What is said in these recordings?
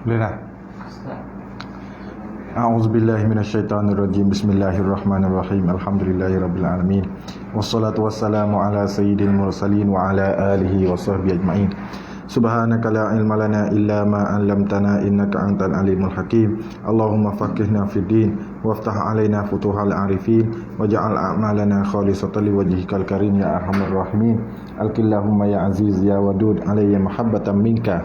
Boleh dah. A'udzubillahi minasyaitonirrajim. Bismillahirrahmanirrahim. Alhamdulillahirabbil alamin. Wassalatu wassalamu ala sayyidil mursalin wa ala alihi wa sahbihi ajmain. Subhanaka la ilma lana illa ma 'allamtana innaka antal alimul hakim. Allahumma faqihna fid din waftah 'alaina futuhal arifin waj'al a'malana khalisatan liwajhikal karim ya arhamar rahimin. Alkillahumma ya aziz ya wadud alayya mahabbatan minka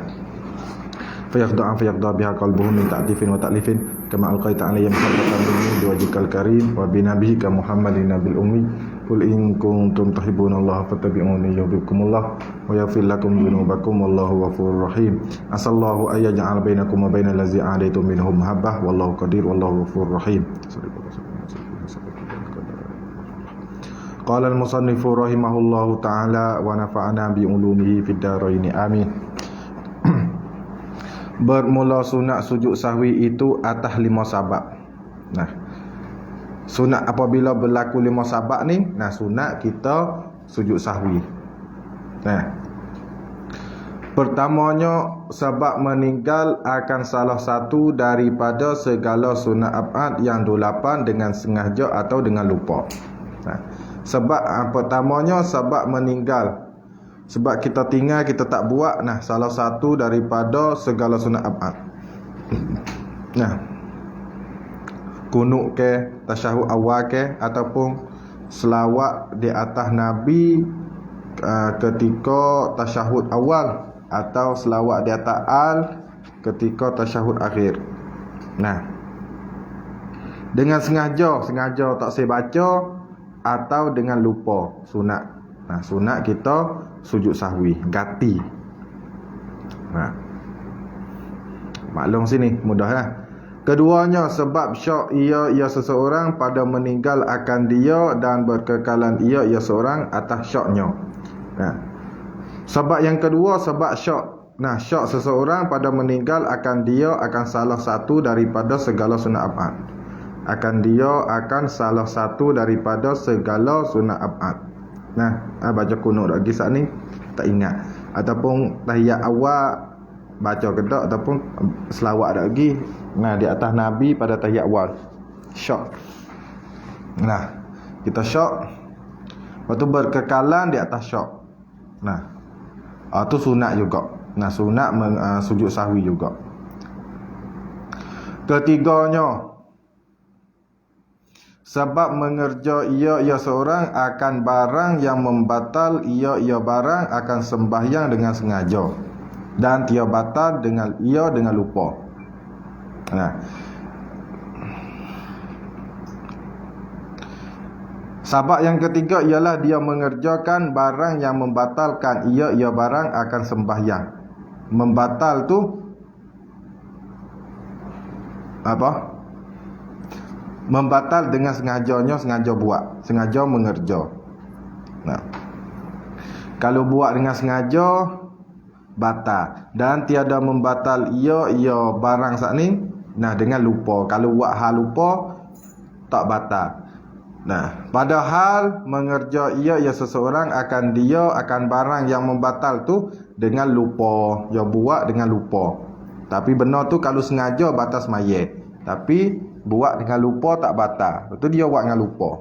fayaqda biha qalbuhum min ta'tifin wa ta'lifin kama alqaita alayya mahabbatan minni biwajhikal karim wa binabiyika Muhammadin nabil ummi. Qul in kuntum tuhibbunallaha fattabi'uni yuhibbukumullah wa yaghfir lakum dhunubakum wallahu ghafurur rahim. Asallahu ay yaj'al bainakum wa bainal ladzii 'adaitum minhum mahabbah wallahu qadir wallahu ghafurur rahim. Qala al-musannifu rahimahullahu ta'ala wa nafa'ana bi ulumihi fid dharain amin. Bermula sunat sujud sahwi itu atas 5 sabab. Nah, sunat apabila berlaku 5 sabab ni, sunat kita sujud sahwi. Nah, pertamanya sebab meninggal akan salah satu daripada segala sunat ab'ad yang 28 dengan sengaja atau dengan lupa. Nah, sebab pertamanya sebab meninggal. Sebab kita tinggal, kita tak buat, salah satu daripada segala sunat ab'ad. Kunut ke, tasyahud awal ke, ataupun selawat di atas Nabi ketika tasyahud awal, atau selawat di atas al ketika tasyahud akhir. Dengan sengaja tak saya baca, atau dengan lupa sunat. Sunat kita sujud sahwi, gati. Maklum sini, mudah lah. Keduanya sebab syak ia seseorang pada meninggal akan dia dan berkekalan ia seorang atas syaknya. Sebab yang kedua sebab syak. Syak seseorang pada meninggal akan dia akan salah satu daripada segala sunat ab'ad. Akan salah satu daripada segala sunat ab'ad. Baca kunut lagi saat ni tak ingat, ataupun tahiyat awal baca ke tak, ataupun selawat lagi di atas Nabi pada tahiyat awal. Syak. Kita syak, lepas tu berkekalan di atas syak. Tu sunat juga. Sunat sujud sahwi juga. Ketiganya sebab mengerja ia seorang akan barang yang membatal ia barang akan sembahyang dengan sengaja, dan dia batal dengan lupa. Sebab yang ketiga ialah dia mengerjakan barang yang membatalkan ia barang akan sembahyang. Membatal tu apa? Membatal dengan sengaja buat, sengaja mengerja. Kalau buat dengan sengaja batal, dan tiada membatal ia barang saat ni dengan lupa. Kalau buat hal lupa tak batal. Padahal mengerja ia seseorang akan barang yang membatal tu dengan lupa. Dia buat dengan lupa. Tapi benar tu kalau sengaja batas mayat. Tapi buat dengan lupa tak batal. Betul, dia buat dengan lupa.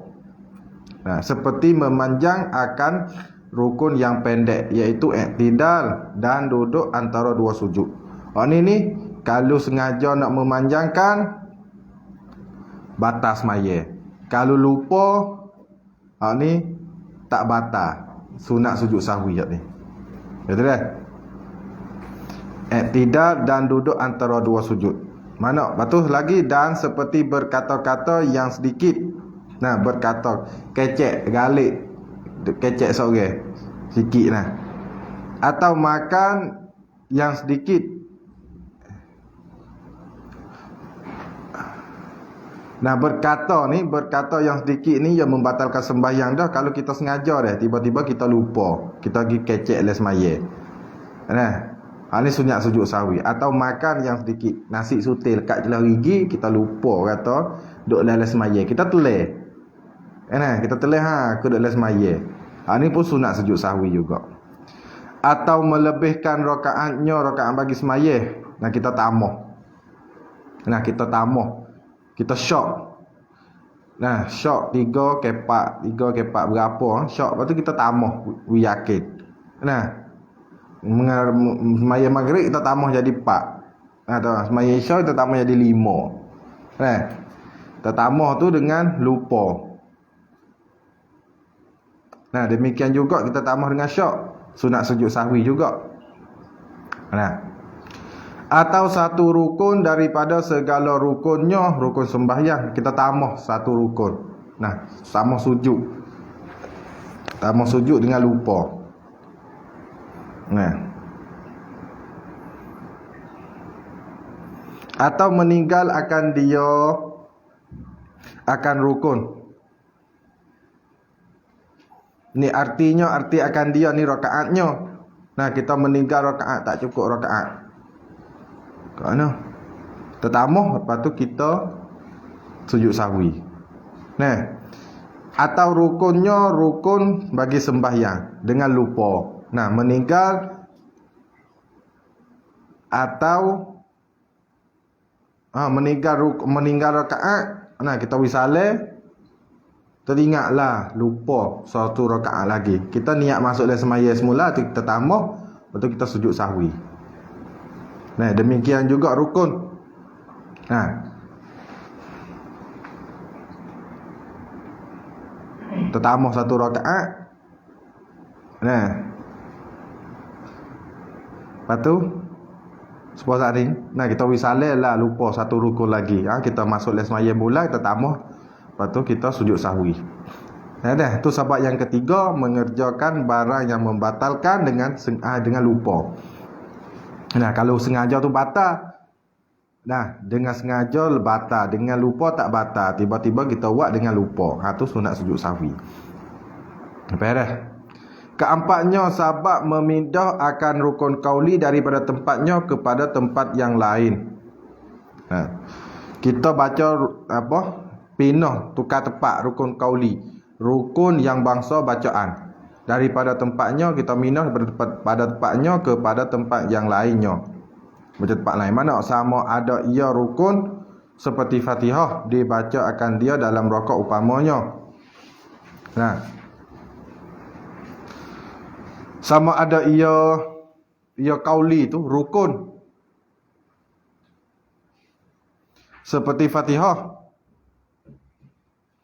Seperti memanjang akan rukun yang pendek, iaitu i'tidal dan duduk antara dua sujud. Ni kalau sengaja nak memanjangkan batas mayat. Kalau lupa ni tak batal. Sunat sujud sahwi ni. Betul tak? I'tidal dan duduk antara dua sujud. Mana? Lepas lagi, dan seperti berkata-kata yang sedikit. Berkata kecek, galik, kecek seorang sikit atau makan yang sedikit. Berkata yang sedikit ni yang membatalkan sembahyang dah. Kalau kita sengaja tiba-tiba kita lupa, kita pergi kecek les maya. Ini sunat sujud sahwi. Atau makan yang sedikit, nasi sutil kat jelah gigi, kita lupa kata duk les maya, kita telah kita telah aku duk les maya. Ini pun sunat sujud sahwi juga. Atau melebihkan rakaat bagi semaya, kita tambah. Nah, kita tambah. Kita syok. Nah, syok 3 kepak, 3 kepak berapa? Syok, lepas tu kita tambah yakin. Nah, semaya maghrib kita tambah jadi 4. Nah, semaya isya kita tambah jadi 5. Nah, kita tambah tu dengan lupa. Nah, demikian juga kita tambah dengan syok, sunat sujud sahwi juga. Nah, atau satu rukun daripada segala rukunnya, rukun sembahyang, kita tambah satu rukun. Nah, tambah sujud. Tambah sujud dengan lupa. Nah, atau meninggal akan rukun. Ni artinya, arti akan dia ni rakaatnya. Nah, kita meninggal rakaat, tak cukup rakaat. Kat mana? Tertamah, lepas tu kita sujud sahwi. Nah, atau rukunnya rukun bagi sembahyang dengan lupa. Nah, meninggal atau meninggal rakaat. Nah, kita wisale, teringatlah lupa satu rakaat lagi. Kita niat masuk dalam semaya semula, kita tambah, lepas tu kita sujud sahwi. Nah, demikian juga rukun. Nah, tertambah satu rakaat. Nah, lepas tu sepuas hari, nah kita wisale lah lupa satu rukun lagi. Kita masuk dalam semaya mula, kita tambah, lepas tu kita sujud sahwi. Nah, dah tu sebab yang ketiga, mengerjakan barang yang membatalkan dengan lupa. Nah, kalau sengaja tu batal. Nah, dengan sengaja batal, dengan lupa tak batal. Tiba-tiba kita buat dengan lupa. Tu sunat sujud sahwi. Beres. Keempatnya, sebab memindah akan rukun qauli daripada tempatnya kepada tempat yang lain. Nah, kita baca pindah tukar tempat rukun qauli, rukun yang bangsa bacaan. Daripada tempatnya kita minah pada tempatnya kepada tempat yang lainnya. Baca tempat lain. Mana sama ada ia rukun seperti Fatihah dibaca akan dia dalam rakaat upamanya. Nah, sama ada ia qauli tu rukun seperti Fatihah.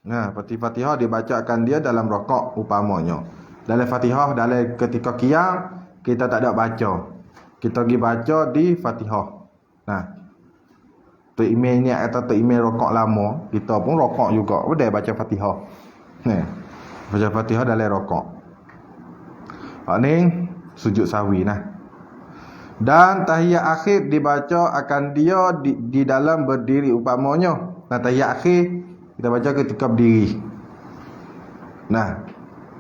Nah, seperti Fatihah dibacakan dia dalam rakaat upamanya. Dalam Fatihah, dalam ketika qiyam kita tak ada baca. Kita pergi baca di Fatihah. Nah, tu email ni atau tu email rakaat lama, kita pun rakaat juga. Udah baca Fatihah. Nah, baca Fatihah dalam rakaat. Ni sujud sahwi nah. Dan tahiyat akhir dibaca akan dia di dalam berdiri upamanya. Nah, tahiyat akhir kita baca ketika berdiri. Nah,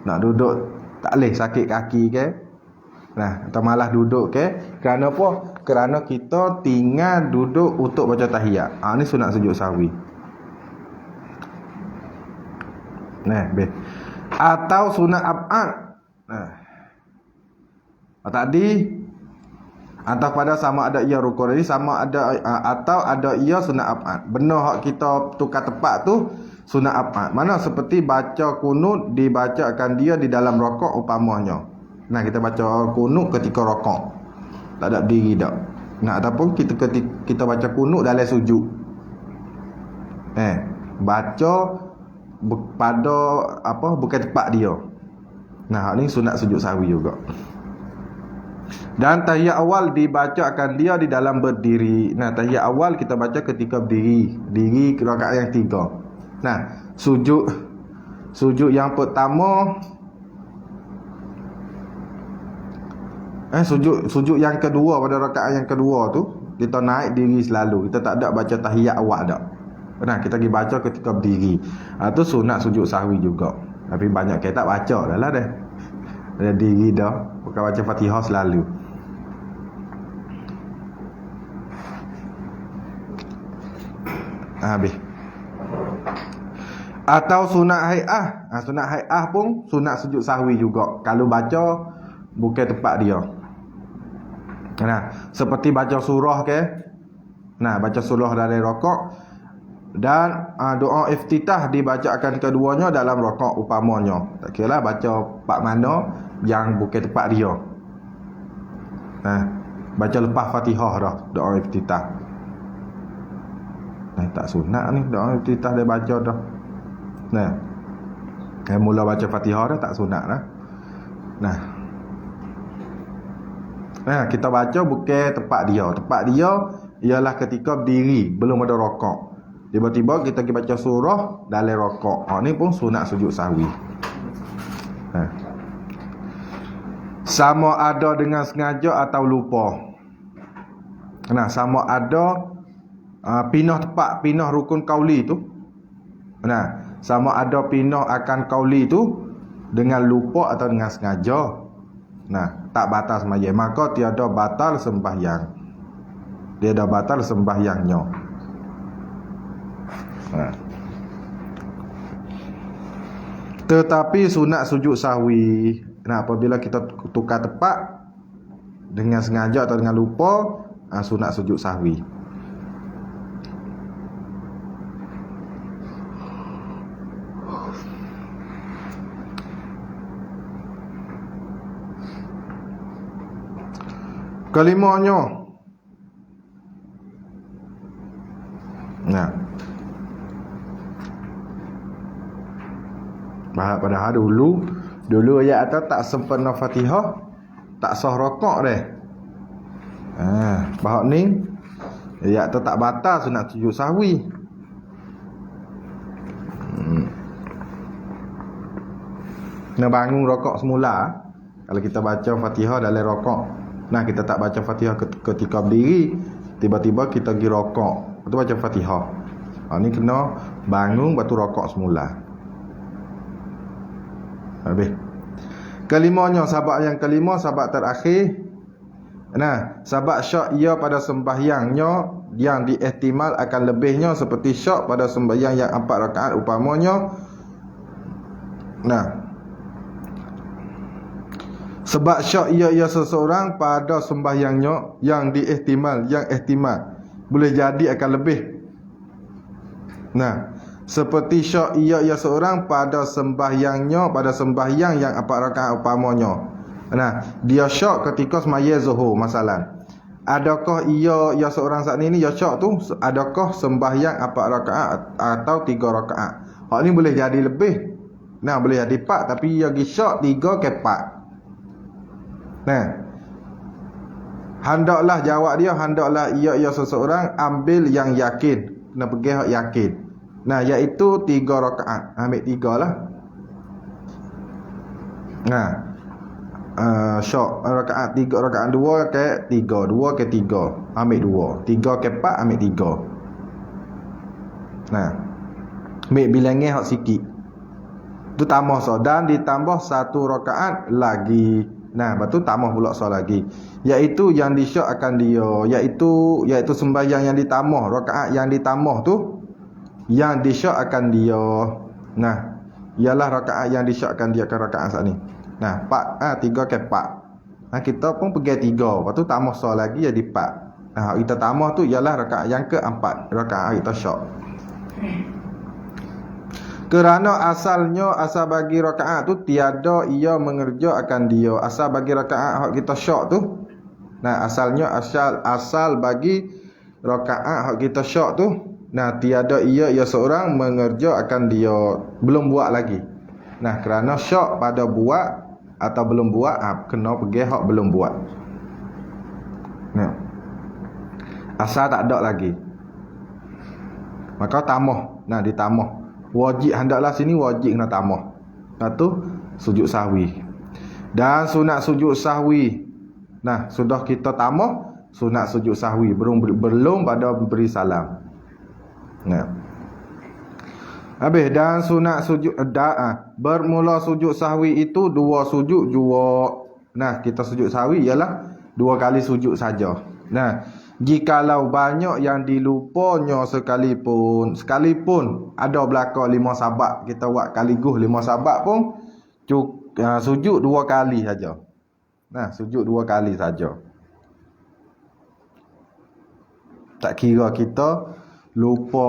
nak duduk tak boleh, sakit kaki ke. Nah, atau malah duduk ke. Kerana apa? Kerana kita tinggal duduk untuk baca tahiyat. Ni sunat sujud sahwi. Nah, atau sunat ab'ad. Nah, tadi atau pada sama ada ia rukun tadi, sama ada atau ada ia sunat ab'ad. Benar hak kita tukar tempat tu sunat ab'ad. Mana seperti baca kunut dibacakan dia di dalam rakaat upamanya. Nah, kita baca kunut ketika rakaat. Tak ada berdiri dak. Nah, ataupun kita baca kunut dalam sujud. Baca pada bukan tempat dia. Nah, ni sunat sujud sahwi juga. Dan tahiyat awal dibacakan dia di dalam berdiri. Nah, tahiyat awal kita baca ketika berdiri. Diri rakaat yang 3. Nah, sujud yang pertama, sujud yang kedua pada rakaat yang kedua tu kita naik diri selalu. Kita tak ada baca tahiyat awal dak. Nah, kita pergi baca ketika berdiri. Tu sunat sujud sahwi juga. Tapi banyak kita tak baca dah lah dah. Ada diri dah, bukan baca Fatihah selalu. Habis. Atau sunat hai'ah. Sunat hai'ah pun sunat sujud sahwi juga. Kalau baca bukan tempat dia. Nah, seperti baca surah ke. Nah, baca surah dari rokok. Dan doa iftitah dibacakan keduanya dalam rokok upamanya. Tak kira baca pak mana yang bukan tempat dia. Baca lepas Fatihah dah doa iftitah. Tak sunat ni doa iftitah dia baca dah. Mula baca Fatihah dah tak sunat dah. Kita baca bukan tempat dia. Tempat dia ialah ketika berdiri, belum ada rokok. Tiba-tiba kita pergi baca surah dalam rokok. Ni pun sunat sujud sahwi. Sama ada dengan sengaja atau lupa. Sama ada pindah tempat, pindah rukun qauli tu. Sama ada pindah akan qauli tu dengan lupa atau dengan sengaja. Tak batal sembahyang. Maka tiada batal sembahyang. Tiada batal sembahyangnya. Tetapi sunat sujud sahwi. Apabila kita tukar tempat dengan sengaja atau dengan lupa, sunat sujud sahwi. Kelimanya, padahal dulu ayat atas tak sempurna Fatihah, tak sah rokok deh. Bahak ni ayat atas tak batal sunat sujud sahwi. Kena bangun rokok semula. Kalau kita baca Fatihah dalam rokok, kita tak baca Fatihah ketika berdiri, tiba-tiba kita pergi rokok, lepas tu baca Fatihah. Ni kena bangun batu rokok semula. Habis. Kelimanya, sabab yang kelima, sabab terakhir. Sabab syak ia pada sembahyangnya yang diihtimal akan lebihnya seperti syak pada sembahyang yang 4 rakaat upamanya. Sebab syak ia seseorang pada sembahyangnya yang diihtimal, yang ihtimal boleh jadi akan lebih. Seperti syak ia seorang pada sembahyangnya, pada sembahyang yang 4 rakaat upamanya. Dia syak ketika sembahyang zuhur masalan. Adakah ia seorang saat ni ya syak tu, adakah sembahyang 4 rakaat atau 3 rakaat? Hak ni boleh jadi lebih. Boleh jadi 4 tapi ia pergi syak 3 ke 4. Hendaklah jawab dia, hendaklah ia seseorang ambil yang yakin. Kena pergi hak yakin. Iaitu 3 rakaat. Ambil 3 lah. Syak rakaat 3 rakaat 2 ke 3, 2 ke 3, ambil 2, 3 ke 4, ambil 3. Ambil bilangnya hak sikit. Tu tambah so dan ditambah 1 rakaat lagi. Lepas tu tambah pula so lagi. Iaitu yang disyak akan dia, iaitu sembahyang yang ditambah, rakaat yang ditambah tu yang disyak akan dia. Ialah rakaat yang disyakkan dia ke rakaat saat ni. 3 ke 4. Kita pun pergi 3, lepas tu tambah so lagi jadi 4. Kita tambah tu ialah rakaat yang ke-4, rakaat kita syak. Kerana asal bagi rakaat tu tiada ia mengerja akan dia. Asal bagi rakaat hak kita syak tu, asalnya asal bagi rakaat hak kita syak tu, tiada ia seorang mengerja akan dia, belum buat lagi. Kerana syak pada buat atau belum buat, kena pergi hak belum buat. Asal tak ada lagi, maka tambah. Ditambah. Wajib, hendaklah sini wajib kena tambah. Satu sujud sahwi. Dan sunat sujud sahwi. Sudah kita tambah sunat sujud sahwi, belum pada beri salam. Habis. Dan sunat sujud bermula sujud sahwi itu 2 sujud jua. Kita sujud sahwi ialah 2 kali sujud saja. Jikalau banyak yang dilupanya sekalipun ada belaka 5 sabak, kita buat kaligus 5 sabak pun sujud 2 kali saja. Sujud 2 kali saja. Tak kira kita lupa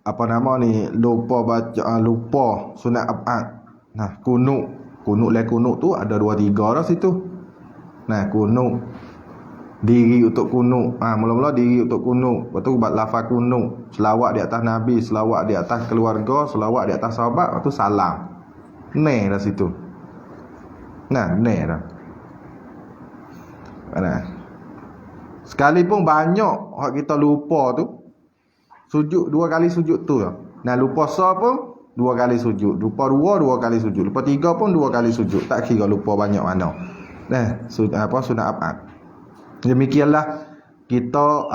apa nama ni, lupa baca, lupa sunat ab'ad. Nah, kunut tu ada 2-3 dah situ. Nah, kunut diri untuk kunut. Mula-mula diri untuk kunut. Lepas tu buat lafaz kunut, selawat di atas Nabi, selawat di atas keluarga, selawat di atas sahabat, lepas tu salam. Ni dah situ. Nah, ni dah. Nah. Sekalipun banyak hak kita lupa tu, sujud 2 kali sujud tu lah. Nah, lupa sah pun 2 kali sujud, lupa 2 kali sujud, lupa 3 pun 2 kali sujud. Tak kira lupa banyak mana. Nah, sunat ab'ad. Demikianlah kita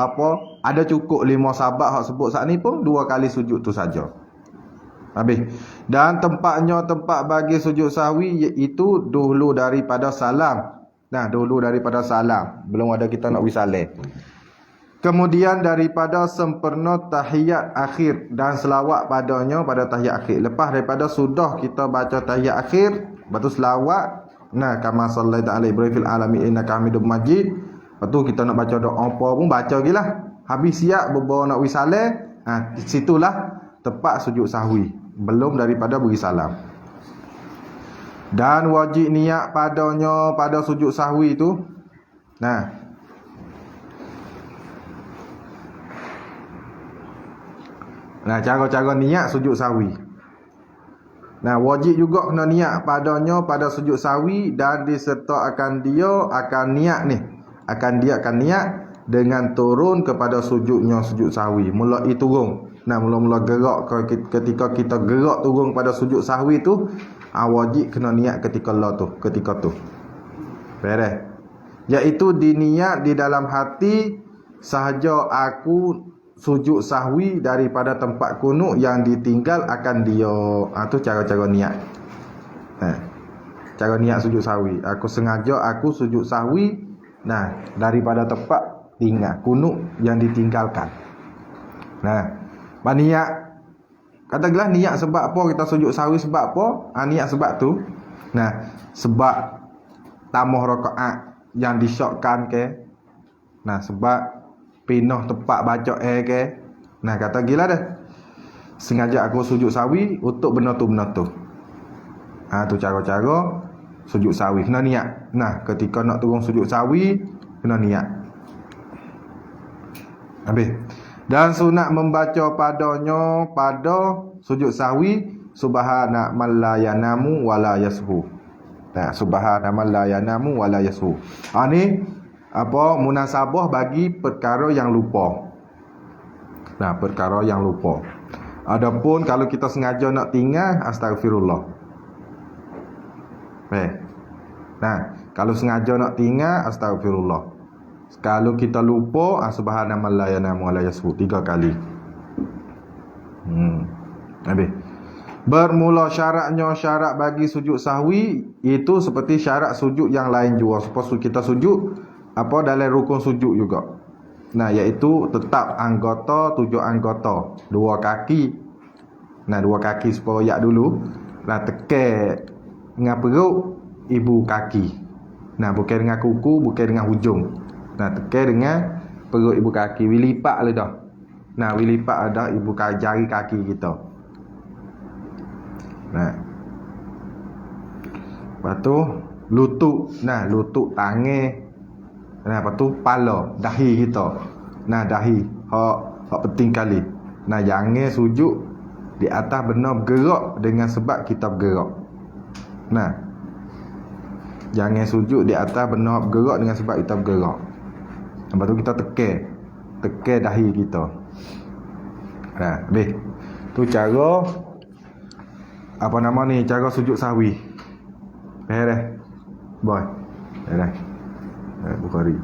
ada cukup 5 sahabat hak sebut saat ni pun 2 kali sujud tu saja. Habis. Dan tempat bagi sujud sahwi iaitu dahulu daripada salam. Nah, dahulu daripada salam, belum ada kita nak wisalah. Kemudian daripada sempurna tahiyat akhir dan selawat padanya pada tahiyat akhir. Lepas daripada sudah kita baca tahiyat akhir, lepas tu selawat, nah, kama sallaita ala Ibrahim fil alamin innaka Hamidum Majid. Lepas tu kita nak baca doa apa pun baca gilah. Habis siap berbawa nak wisalah, situlah tepat sujud sahwi, belum daripada beri salam. Dan wajib niat padanya pada sujud sahwi tu. Nah, cara-cara niat sujud sahwi. Nah, wajib juga kena niat padanya pada sujud sahwi, dan disertakan dia akan niat ni. Dia akan niat dengan turun kepada sujudnya sujud sahwi. Mulai turun. Nah, mula-mula gerak ketika kita gerak turun pada sujud sahwi tu, wajib kena niat ketika tu. Beres. Iaitu diniat di dalam hati sahaja aku sujud sahwi daripada tempat kunut yang ditinggal akan dia. Tu cara-cara niat. Cara niat sujud sahwi. Aku sengaja aku sujud sahwi, nah, daripada tempat tinggal kunut yang ditinggalkan. Nah, niat. Katakanlah niat sebab apa kita sujud sahwi, sebab apa? Niat sebab tu. Nah, sebab tambah rakaat yang disyokkan ke. Nah, sebab pindah tempat baca ke. Nah, kata gila dah. Sengaja aku sujud sahwi untuk benda tu. Tu cara-cara sujud sahwi. Kena niat. Nah, ketika nak turun sujud sahwi, kena niat. Habis. Dan sunat membaca padanya pada sujud sahwi subhana man la yanamu wala yashu. Nah, subhana man la yanamu wala yashu. Ni munasabah bagi perkara yang lupa. Nah, perkara yang lupa. Adapun kalau kita sengaja nak tinggal, astagfirullah. Nah, kalau sengaja nak tinggal, astagfirullah. Kalau kita lupa, subhanallahi la yanamu wala yashu 3 kali. Habis. Bermula syarat bagi sujud sahwi itu seperti syarat sujud yang lain juga. Supaya kita sujud dalam rukun sujud juga. Nah, iaitu tetap anggota 7 anggota, 2 kaki. Nah, 2 kaki supaya dulu. Nah, tekan dengan perut ibu kaki. Nah, bukan dengan kuku, bukan dengan hujung. Nah, tekan dengan perut ibu kaki. Lipat lah dah. Nah, lipat ada ibu jari kaki kita. Nah, lepas tu lutut. Nah, lutut tangan. Nah, lepas tu kepala, dahi kita. Nah, dahi hak penting kali. Nah, jangan sujud di atas benda bergerak dengan sebab kita bergerak. Nah, jangan sujud di atas benda bergerak dengan sebab kita bergerak. Lepas tu kita tekan dahi kita. Nah, habis. Tu cara cara sujud sahwi. Beres. Boy. Beres. Bukhari.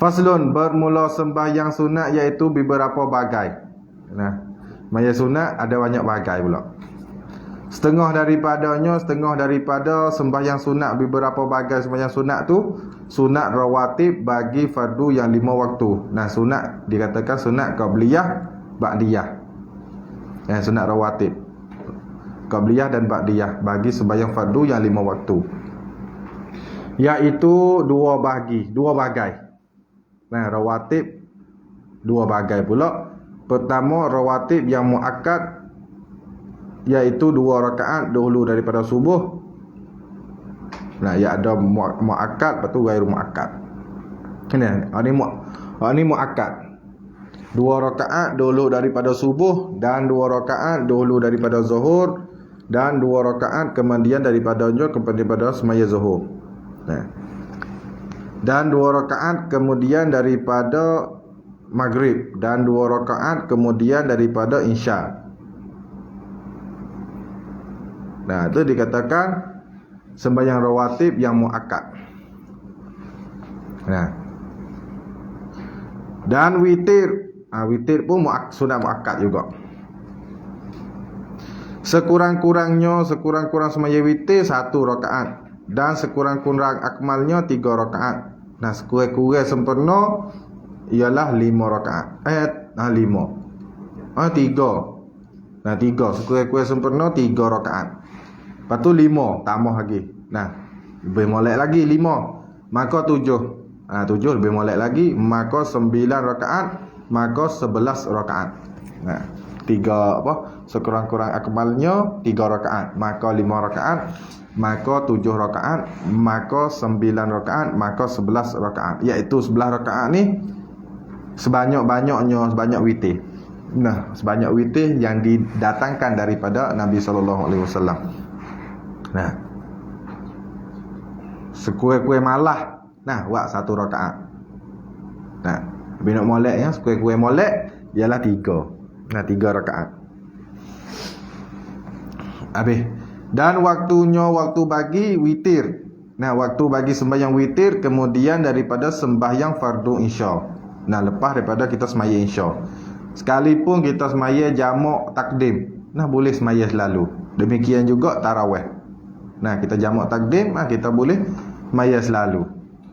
Faslun, bermula sembahyang sunat iaitu beberapa bagai. Nah, sembahyang sunat ada banyak bagai pula. Setengah daripada sembahyang sunat, beberapa bagai sembahyang sunat tu sunat rawatib bagi fardu yang 5 waktu. Nah, sunat dikatakan sunat qabliyah, ba'diyah. Sunat rawatib qabliyah dan ba'diyah bagi sembahyang fardu yang 5 waktu. Iaitu dua bagai. Nah, rawatib dua bahagian pula. Pertama, rawatib yang muakkad, iaitu 2 rakaat dahulu daripada subuh. Nah, ya ada muakkad, lepas tu ghairu muakkad. Ini muakkad. 2 rakaat dahulu daripada subuh, dan 2 rakaat dahulu daripada zuhur, dan 2 rakaat kemudian daripadanya kepada semaya zuhur. Nah. Dan 2 rakaat kemudian daripada maghrib, dan 2 rakaat kemudian daripada isya. Nah, itu dikatakan sembahyang rawatib yang muakkad. Nah. Dan witir, witir pun sunat muakkad juga. Sekurang-kurang sembahyang witir 1 rakaat, dan sekurang-kurang akmalnya 3 rakaat. Nah, sekurang-kurang sempurna ialah 5 rakaat. 5. 3. Nah, 3. Sekurang-kurang sempurna 3 rakaat. Lepas tu 5 tambah lagi. Nah, lebih molek lagi 5. Maka 7. 7 lebih molek lagi, maka 9 rakaat, maka 11 rakaat. Nah, 3 sekurang-kurang akmalnya 3 rakaat, maka 5 rakaat, maka 7 rakaat, maka 9 rakaat, maka 11 rakaat. Iaitu 11 rakaat ni sebanyak witir. Nah, sebanyak witir yang didatangkan daripada Nabi SAW. Nah, sekurang-kurang malah, nah, buat 1 rakaat. Nah, lebih nak molek ya, sekurang-kurang molek ialah 3. Nah, 3 rakaat. Habis. Dan waktunya waktu bagi witir. Nah, waktu bagi sembahyang witir kemudian daripada sembahyang fardu isya. Nah, lepas daripada kita semaya isya. Sekalipun kita semaya jamak takdim, nah, boleh semaya selalu. Demikian juga tarawih. Nah, kita jamak takdim, kita boleh semaya selalu.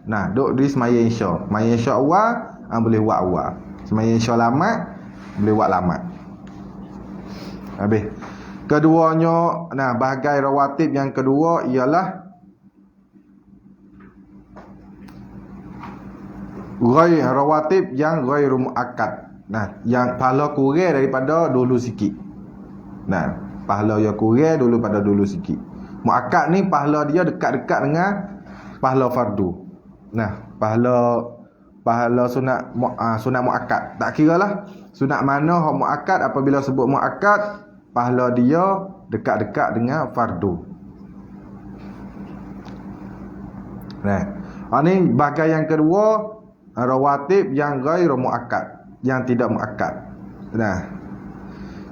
Nah, duk di semaya isya. Semaya isya awal, boleh buat awal. Semaya isya lamat, boleh buat lamat. Habis. Keduanya, nah, bahagian rawatib yang kedua ialah rawatib yang ghairu muakkad. Nah, yang pahala kurang daripada dulu sikit. Nah, pahala yang kurang dulu pada dulu sikit. Muakkad ni pahala dia dekat-dekat dengan pahala fardu. Nah, pahala sunat muakkad. Tak kiralah sunat mana hak muakkad, apabila sebut muakkad, pahala dia dekat-dekat dengan fardu. Nah, ini bahagian yang kedua, rawatib yang ghairu muakkad, yang tidak muakkad. Nah,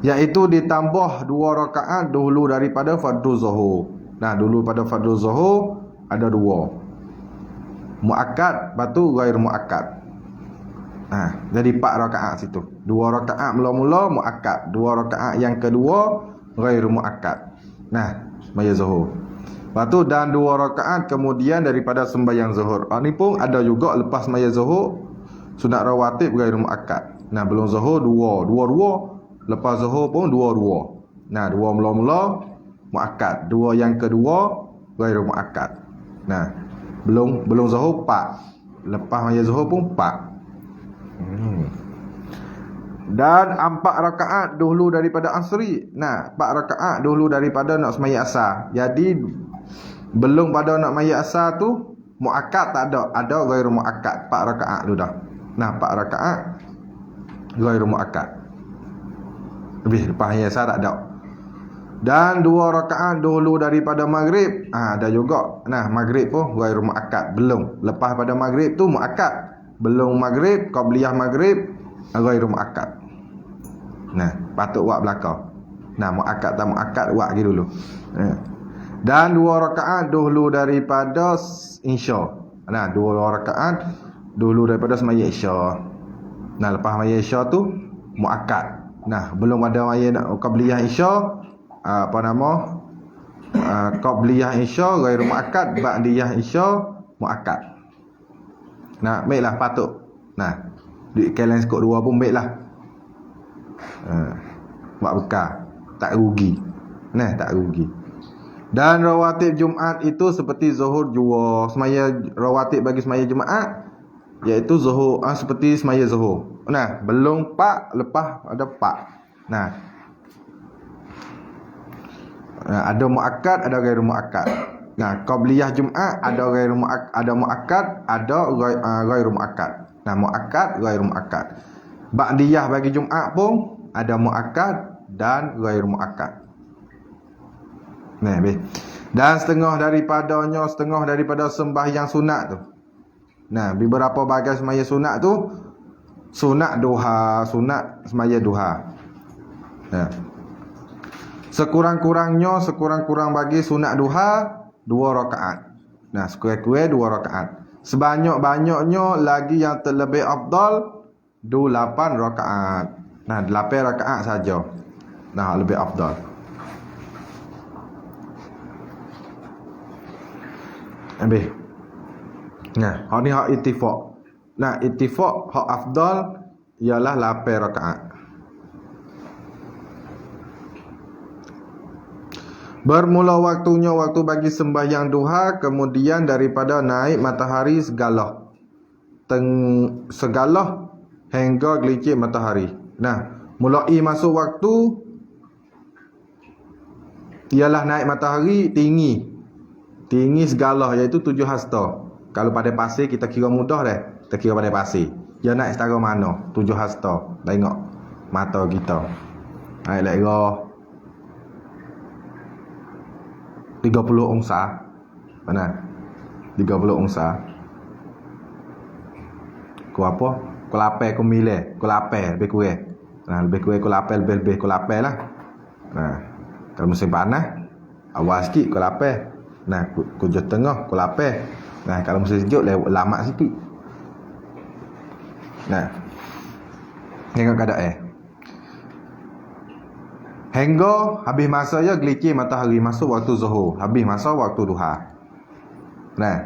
iaitu ditambah 2 rakaat dahulu daripada fardu zuhur. Nah, dulu pada fardu zuhur ada 2. Muakkad, batu ghairu muakkad. Nah, jadi 4 rakaat situ. 2 rakaat mula-mula muakkad, 2 rakaat yang kedua ghairu muakkad. Nah, sembahyang zuhur. Lepas tu dan 2 rakaat kemudian daripada sembahyang zuhur. Ni pun ada juga lepas sembahyang zuhur sunat rawatib ghairu muakkad. Nah, belum zuhur 2. Lepas zuhur pun 2. Nah, 2 mula-mula muakkad, 2 yang kedua ghairu muakkad. Nah, belum zuhur 4. Lepas sembahyang zuhur pun 4. Dan 4 rakaat dahulu daripada asri. Nah, 4 rakaat dahulu daripada nak sembahyang asar. Jadi belum pada nak sembahyang asar tu muakkad tak ada, ghairu muakkad. 4 rakaat tu dah. Nah, 4 rakaat ghairu muakkad. Lebih lepas sembahyang asar tak ada. Dan 2 rakaat dahulu daripada maghrib, ada juga. Nah, maghrib pun ghairu muakkad, belum. Lepas pada maghrib tu muakkad. Belum maghrib, qabliyah maghrib ghairu muakkad. Nah, patut buat belakang. Nah, muakkad tak muakkad buat lagi dulu. Dan 2 rakaat dahulu daripada isya. Nah, 2 rakaat dahulu daripada sembahyang isya. Nah, lepas sembahyang isya tu muakkad. Nah, belum ada sembahyang qabliyah isya, qabliyah isya ghairu muakkad, ba'diyah isya muakkad. Nah, baiklah patut. Nah, duit kalian skop 2 pun baiklah. Buat bekal, tak rugi. Nah, tak rugi. Dan rawatib Jumaat itu seperti zuhur jua. Semaya rawatib bagi semaya Jumaat, iaitu zuhur, seperti semaya zuhur. Nah, belum pak, lepas ada pak. Nah, ada muakkad, ada ghairu muakkad. Nah, qabliyah Jumaat ada ghairu muakkad, ada muakkad, ada ghairu muakkad. Nah, muakkad, ghairu muakkad. Ba'diyah bagi Jumaat pun ada muakkad dan ghairu muakkad. Nah, dan setengah daripada sembahyang sunat tu. Nah, beberapa bahagian semaya sunat tu, sunat duha, sunat semaya duha. Nah, sekurang-kurang bagi sunat duha 2 rakaat. Nah, sekurang-kurang 2 rakaat. Sebanyak-banyaknya lagi yang terlebih afdal 8 rakaat. Nah, 8 rakaat saja. Nah, lebih afdal. Habis. Nah, hak ni hak ittifaq. Nah, ittifaq hak afdal ialah 8 rakaat. Bermula waktunya waktu bagi sembahyang duha, kemudian daripada naik matahari segalah hingga gelincir matahari. Nah, mulai masuk waktu ialah naik matahari tinggi segalah, iaitu 7 hasta. Kalau pada pasir kita kira mudah dah. Kita kira pada pasir. Dia naik setara mana? 7 hasta. Tengok mata kita. Naik lera 30 ongsa. Mana? 30 ongsa. Ku apa? Ku 8 ku milih. Ku 8 lebih kurang. Nah, lebih kurang ku 8 lebih ku 8 lah. Nah, kalau musim panas awal sikit ku 8. Nah, ku je tengah ku 8. Nah, kalau musim sejuk lama sikit. Nah, tengok keadaan. Hingga habis masa ya gelincir matahari, masuk waktu zuhur, habis masa waktu duha. Nah,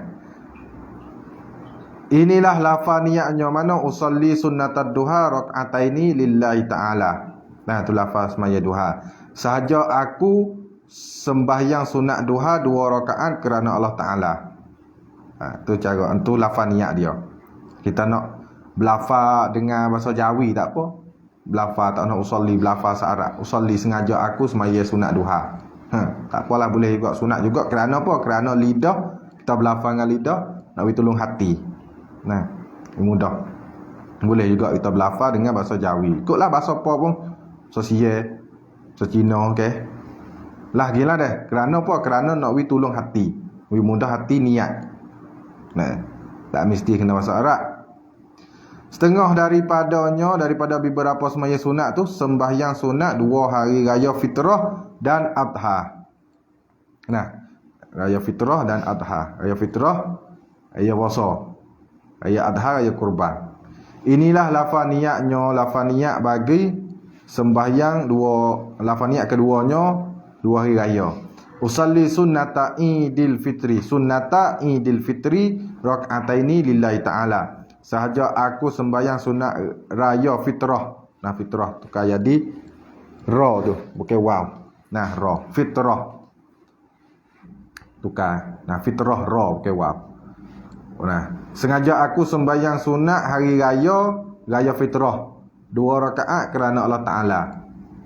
inilah lafaz niatnya mana usolli sunnatad duha rakaataini lillahi ta'ala. Nah, tu lafaz semaya duha. Sahaja aku sembahyang sunat duha 2 rakaat kerana Allah Ta'ala. Tu cara, tu lafaz niat dia. Kita nak belafaz dengan bahasa Jawi tak apa. Belafaz tak nak usolli, belafaz Arab. Usolli sengaja aku semaya sunat duha. Tak apalah, boleh juga sunat juga. Kerana apa? Kerana lidah, kita belafaz dengan lidah nak tolong hati. Nah, mudah. Boleh juga kita belafaz dengan bahasa Jawi. Ikutlah bahasa apa pun. Sosial, Cina, okey. Lah gila dah. Kerana apa? Kerana nak tolong hati. Mudah hati niat. Nah, tak mesti kena bahasa Arab. Setengah daripada beberapa semaya sunat tu sembahyang sunat 2 hari raya fitrah dan adha. Nah, raya fitrah dan adha. Raya fitrah, raya puasa. Raya adha, raya kurban. Inilah lafaz niatnya, lafaz niat bagi sembahyang lafaz niat keduanya 2 hari raya. Usalli sunnata idil fitri, sunnata idil fitri rakaataini lillahi ta'ala. Sahaja aku sembahyang sunat raya fitrah. Nah, fitrah tukar jadi ra tu, bukan waw. Nah, ra, fitrah. Tukar. Nah, fitrah ra bukan waw. Nah, sengaja aku sembahyang sunat hari raya fitrah 2 rakaat kerana Allah Ta'ala.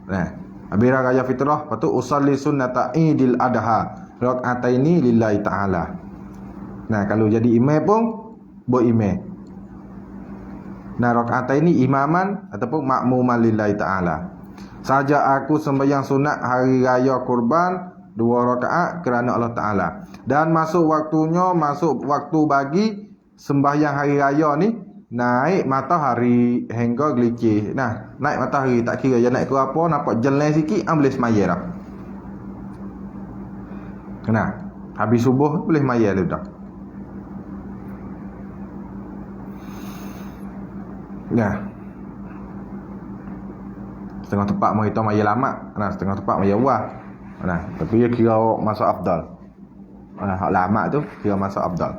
Nah, habis raya fitrah, lepas tu usalli sunnata idil adha rakaataini lillahi ta'ala. Nah, kalau jadi imam pun berimam. Nah, rakaataini imaman ataupun makmuman lillahi ta'ala. Saja aku sembahyang sunat hari raya kurban 2 rakaat kerana Allah Ta'ala. Dan masuk waktu bagi sembahyang hari raya ni naik matahari hingga gelincir. Nah, naik matahari tak kira je naik ke apa, nampak jelas sikit boleh semaya dah. Nah, habis subuh boleh semaya dah. Nah, setengah tepat mau kita maya lama. Nah, setengah tepat maya wah. Nah, tapi dia kira masa afdal. Nah, hak lama tu kira masa afdal.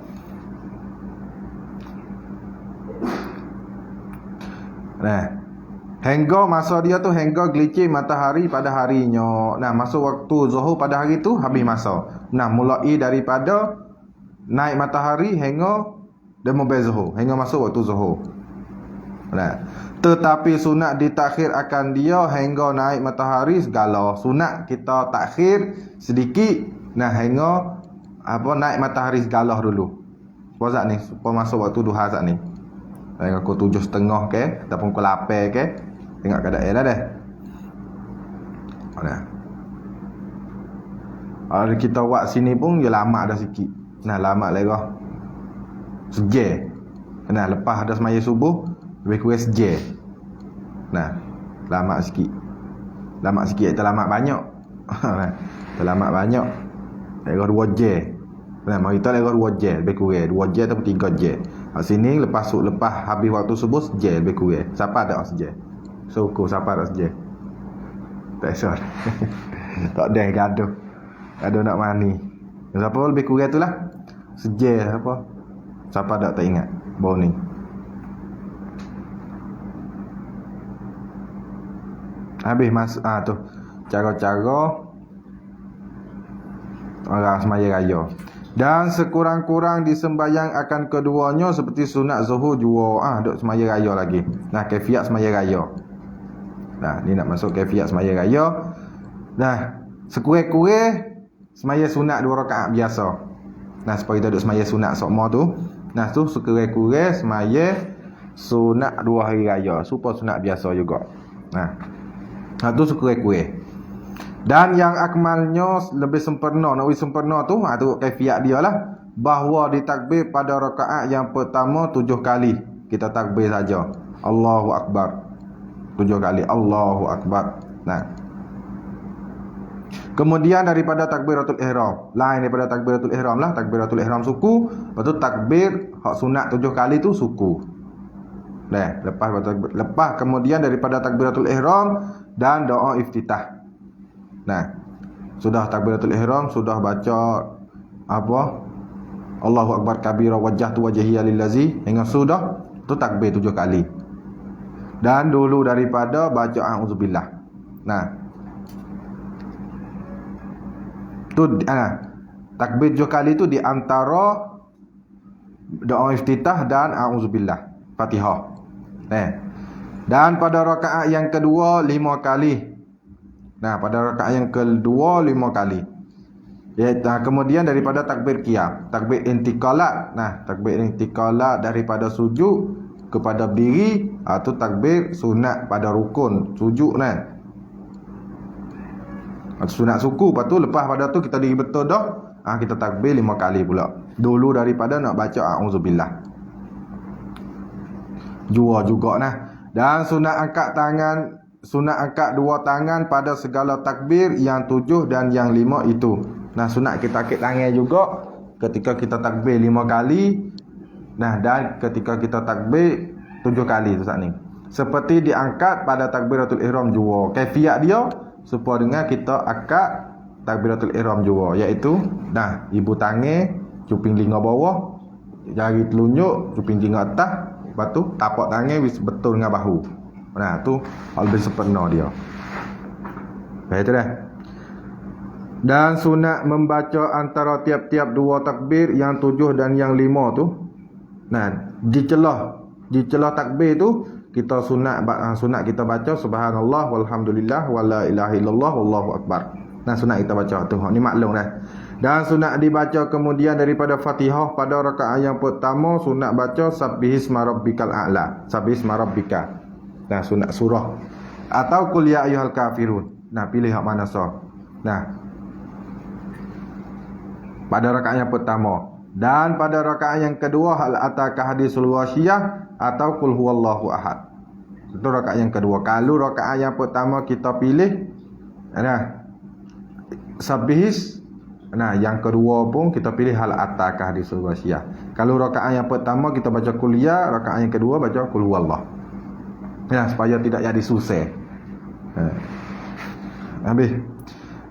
Nah, hingga masa dia tu hingga gelincir matahari pada harinya. Nah, masuk waktu zuhur pada hari tu habis masa. Nah, mulai daripada naik matahari hingga dia mobil zuhur hingga masuk waktu zuhur. Nah, tetapi sunat ditakhir akan dia hingga naik matahari segala. Sunat kita takhir sedikit hingga naik matahari segala dulu. Puasa ni supaya masuk waktu duha saat ni. Hingga pukul 7.30 ke ataupun pukul 8 ke. Tengok keadaan dah dah. Ada kita buat sini pun dia lama dah sikit. Lama lagi. Sejam. Lepas ada semaya subuh lebih kurang sejam. Lama sikit. Lama sikit tak lama banyak. Tak lama banyak. Lagi 2 jam. Mari kita lagi 2 jam lebih kurang 2 jam ataupun 3 jam. Sini lepas habis waktu subuh sejam lebih kurang. Siapa ada sejam? Syukur siapa ada sejam. Tak esok. Tak ada gaduh. Gaduh nak mani. Siapa lebih kurang itulah. Sejam apa? Siapa tak ingat bau ni. Habis tu cara-cara orang semaya raya. Dan sekurang-kurang disembayang akan keduanya seperti sunat zuhur jua. Duk semaya raya lagi. Kaifiat semaya raya. Ni nak masuk kaifiat semaya raya. Sekurang-kurang semaya sunat 2 rakaat biasa. Supaya kita duk semaya sunat sokmo tu. Tu sekurang-kurang semaya sunat 2 hari raya. Supaya sunat biasa juga. Tu sekurang-kurang. Dan yang akmalnya lebih sempurna, nak sempurna tu kaifiat dia lah. Bahawa ditakbir pada rakaat yang pertama 7 kali. Kita takbir saja. Allahu Akbar. 7 kali. Allahu Akbar. Kemudian daripada takbiratul ihram. Lain daripada takbiratul ihram lah. Takbiratul ihram suku. Lepas tu takbir hak sunat 7 kali tu suku. Lepas kemudian daripada takbiratul ihram dan doa iftitah. Sudah takbiratul ihram, sudah baca Allahu Akbar kabira wajjahtu wajhiya lillazi hingga sudah tu takbir 7 kali. Dan dulu daripada baca a'udzubillah. Tu takbir 7 kali tu di antara doa iftitah dan a'udzubillah Fatihah. Dan pada rakaat yang kedua 5 kali. Pada rakaat yang kedua 5 kali. Kemudian daripada takbir qiyam, takbir intikalat. Takbir intikalat daripada sujud kepada berdiri, tu takbir sunat pada rukun sujud sunat suku. Lepas tu lepas pada tu kita diri betul dah, kita takbir 5 kali pula. Dulu daripada nak baca a'udzubillah. Jua juga Dan sunat angkat tangan, sunat angkat 2 tangan pada segala takbir yang 7 dan yang 5 itu. Sunat kita angkat tangan juga ketika kita takbir 5 kali. Dan ketika kita takbir 7 kali tu saat ni. Seperti diangkat pada takbiratul ihram jua. Kaifiat dia supaya dengan kita angkat takbiratul ihram jua, iaitu ibu tangan cuping telinga bawah, jari telunjuk cuping telinga atas. Lepas tu tapak tangan betul dengan bahu. Tu lebih sempurna dia. Baik tu dah. Dan sunat membaca antara tiap-tiap 2 takbir yang 7 dan yang 5 tu. Di celah takbir tu kita sunat kita baca subhanallah walhamdulillah wala ilaha illallah wallahu akbar. Sunat kita baca tu. Ni maklum dah. Dan sunat dibaca kemudian daripada Fatihah pada rakaat yang pertama sunat baca sabbihisma rabbikal a'la. Sabbihisma rabbika. Sunat surah atau qul ya ayyuhal kafirun. Pilih hak mana sah. Pada rakaat yang pertama. Dan pada rakaat yang kedua hal ataka hadisul wasyiyah atau qul huwallahu ahad. Itu rakaat yang kedua. Kalau rakaat yang pertama kita pilih sabbihis, yang kedua pun kita pilih hal ataka hadisul wasyiyah. Kalau rakaat yang pertama kita baca qul ya, rakaat yang kedua baca qul huwallah. Supaya tidak jadi susah. Habis.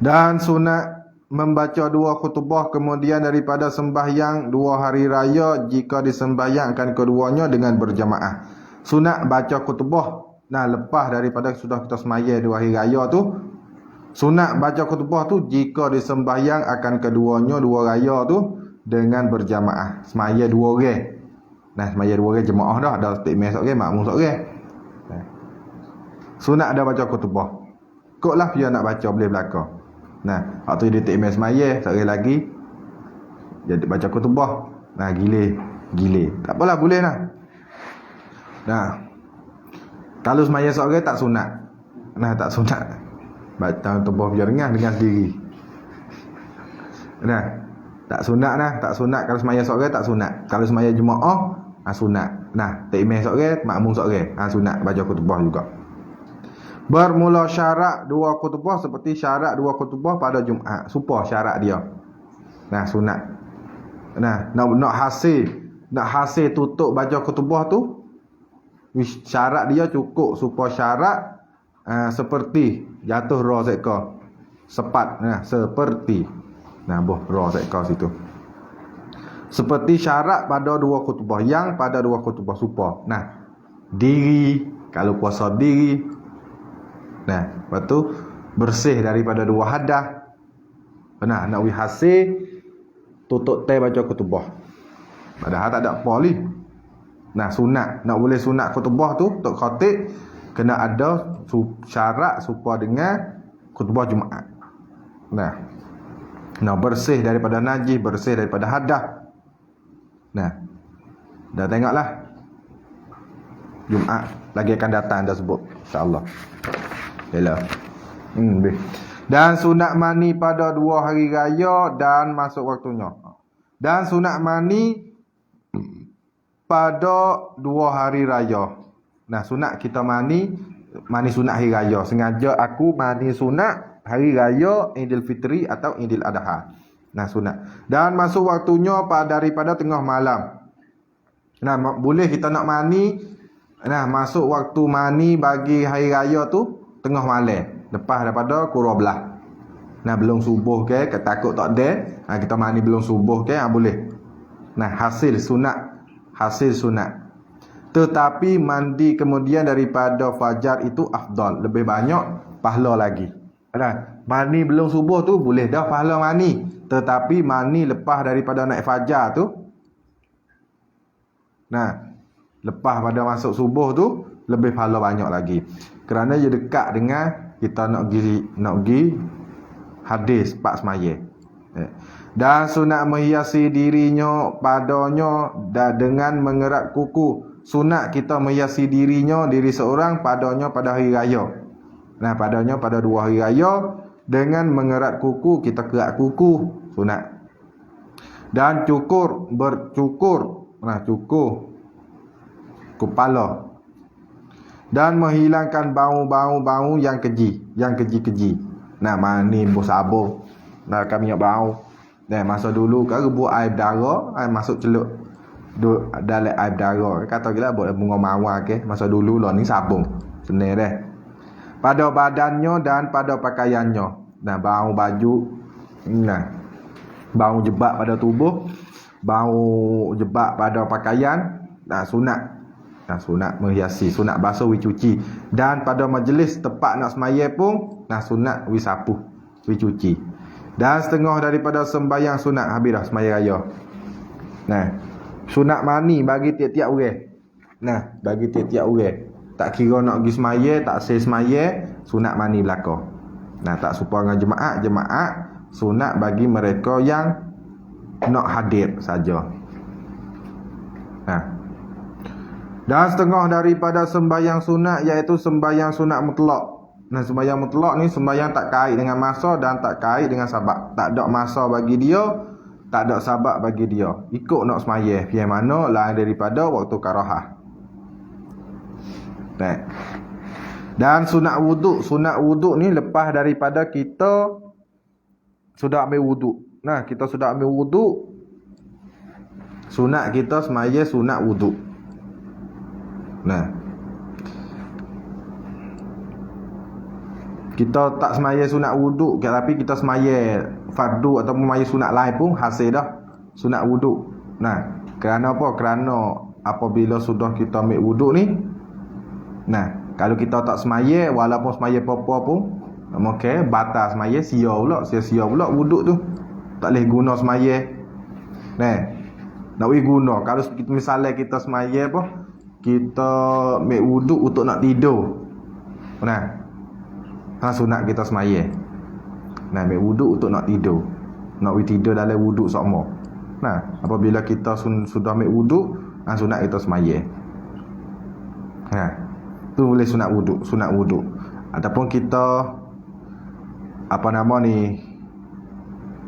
Dan sunat membaca 2 khutbah kemudian daripada sembahyang 2 hari raya jika disembahyangkan keduanya dengan berjamaah. Sunat baca khutbah. Lepas daripada sudah kita semaya 2 hari raya tu, sunat baca khutbah tu jika disembahyang akan keduanya 2 raya tu dengan berjamaah. Semaya 2 orang. Nah, semaya 2 orang jemaah dah, ada takmir seorang, makmum seorang. Sunat ada baca khutbah. Koklah dia nak baca boleh belaka. Nah, waktu dia takmir semaya, seorang lagi jadi baca khutbah. Nah, gile. Tak apalah, boleh lah. Nah, kalau semaya seorang tak sunat. Nah, tak sunat. Baca khutbah biar dengan sendiri. Nah, tak sunat lah, tak sunat. Kalau semaya seorang tak sunat. Kalau semaya jemaah, sunat. Nah, takmir seorang, makmum seorang, sunat baca khutbah juga. Bermula syarat 2 khutbah seperti syarat 2 khutbah pada Jumaat. Supaya syarat dia. Nah, sunat. Nah, nak hasil tutup baca khutbah tu, syarat dia cukup supaya syarat seperti jatuh ra seka. Sepat. Nah, seperti. Nah, ra seka situ. Seperti syarat pada 2 khutbah, yang pada 2 khutbah supaya. Nah, diri, kalau puasa diri. Nah, lepas tu bersih daripada 2 hadas. Nah, nak hasil tutup teh baca khutbah. Padahal tak ada apa ni. Nah, sunat, nak boleh sunat khutbah tu untuk khatib kena ada syarat supaya dengan khutbah Jumaat. Nah, bersih daripada najis, bersih daripada hadas. Nah, dah tengoklah Jumaat lagi akan datang dah sebut, insya-Allah. Yalah. Dan sunat mani pada 2 hari raya dan masuk waktunya. Dan sunat mani pada 2 hari raya. Nah, sunat kita mani sunat hari raya. Sengaja aku mani sunat hari raya Idul Fitri atau Idul Adha. Nah, sunat. Dan masuk waktunya daripada tengah malam. Nah, boleh kita nak mani. Nah, masuk waktu mani bagi hari raya tu tengah malam, lepas daripada pukul 12. Nah, belum subuh ke, takut tak ada, kita mani belum subuh ke, boleh. Nah, hasil sunat. Tetapi mandi kemudian daripada fajar itu afdal, lebih banyak pahala lagi. Nah, mani belum subuh tu boleh dah pahala mani, tetapi mani lepas daripada naik fajar tu, nah, lepas pada masuk subuh tu lebih pahala banyak lagi. Kerana dia dekat dengan kita nak pergi hadis pak semaya. Dan sunat menghiasi dirinya padanya dengan mengerat kuku. Sunat kita menghiasi diri seorang padanya pada hari raya. Nah, padanya pada 2 hari raya dengan mengerat kuku, kita kerat kuku, sunat. Dan bercukur. Nah, cukur kepala. Dan menghilangkan bau-bau yang keji. Nah, mani sabun. Nah, kami nak bau. Nah, masa dulu kan buat air darah, masuk celup dalam air darah. Kata gila buat bunga mawar ke. Masa dulu lah ni sabun. Senang dah. Pada badannya dan pada pakaiannya. Nah, bau baju. Nah, bau jebak pada tubuh, bau jebak pada pakaian. Nah, sunat. Nah, sunat menghiasi, sunat basuh cuci. Dan pada majlis tempat nak semaya pun, nah, sunat sapu, cuci. Dan setengah daripada sembahyang sunat habis dah semaya raya. Nah, sunat mani bagi tiap-tiap orang. Nah, bagi tiap-tiap orang. Tak kira nak pergi semaya, tak say semaya, sunat mani belaka. Nah, tak serupa dengan jemaat sunat bagi mereka yang nak hadir saja. Nah, dan setengah daripada sembahyang sunat iaitu sembahyang sunat mutlak. Nah, sembahyang mutlak ni sembahyang tak kait dengan masa dan tak kait dengan sabab. Tak ada masa bagi dia, tak ada sabab bagi dia. Ikut nak sembahyang yang mana lain daripada waktu karahah. Nah. Dan sunat wuduk ni lepas daripada kita sudah ambil wuduk. Nah, kita sudah ambil wuduk, sunat kita sembahyang sunat wuduk. Nah, kita tak semaya sunat wuduk, tapi kita semaya fardu ataupun semaya sunat lain pun hasil dah sunat wuduk. Nah, kerana apa? Kerana apabila sudah kita ambil wuduk ni, nah, kalau kita tak semaya, walaupun semaya apa-apa pun, okey, batal semaya, sia pula wuduk tu. Tak boleh guna semaya. Nah, Nak we guna. Kalau misalnya kita semaya apa? Kita ambil wuduk untuk nak tidur. Nah. Sunat kita semaya. Nah, ambil wuduk untuk nak tidur. Nak we tidur dalam wuduk sama. Nah, apabila kita sudah ambil wuduk, sunat kita semaya. Nah, tu boleh sunat wuduk. Ataupun kita apa nama ni?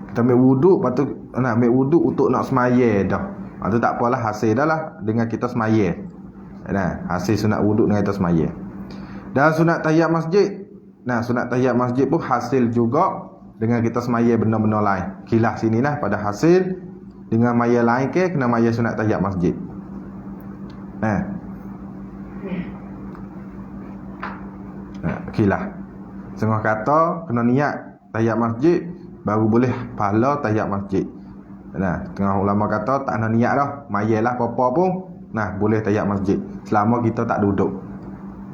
Kita ambil wuduk, lepas tu nak ambil wuduk untuk nak semaya dah. Tu tak apalah, hasil dah lah dengan kita semaya. Nah, hasil sunat wuduk dengan kita semaya. Dan sunat tahiyat masjid. Nah, sunat tahiyat masjid pun hasil juga dengan kita semaya benda-benda lain. Khilaf sinilah pada hasil dengan maya lain ke kena maya sunat tahiyat masjid. Khilaf. Setengah kata kena niat tahiyat masjid baru boleh pahala tahiyat masjid. Nah, tengah ulama kata tak nak niat dah, mayalah apa-apa pun, nah boleh tahiyat masjid selama kita tak duduk.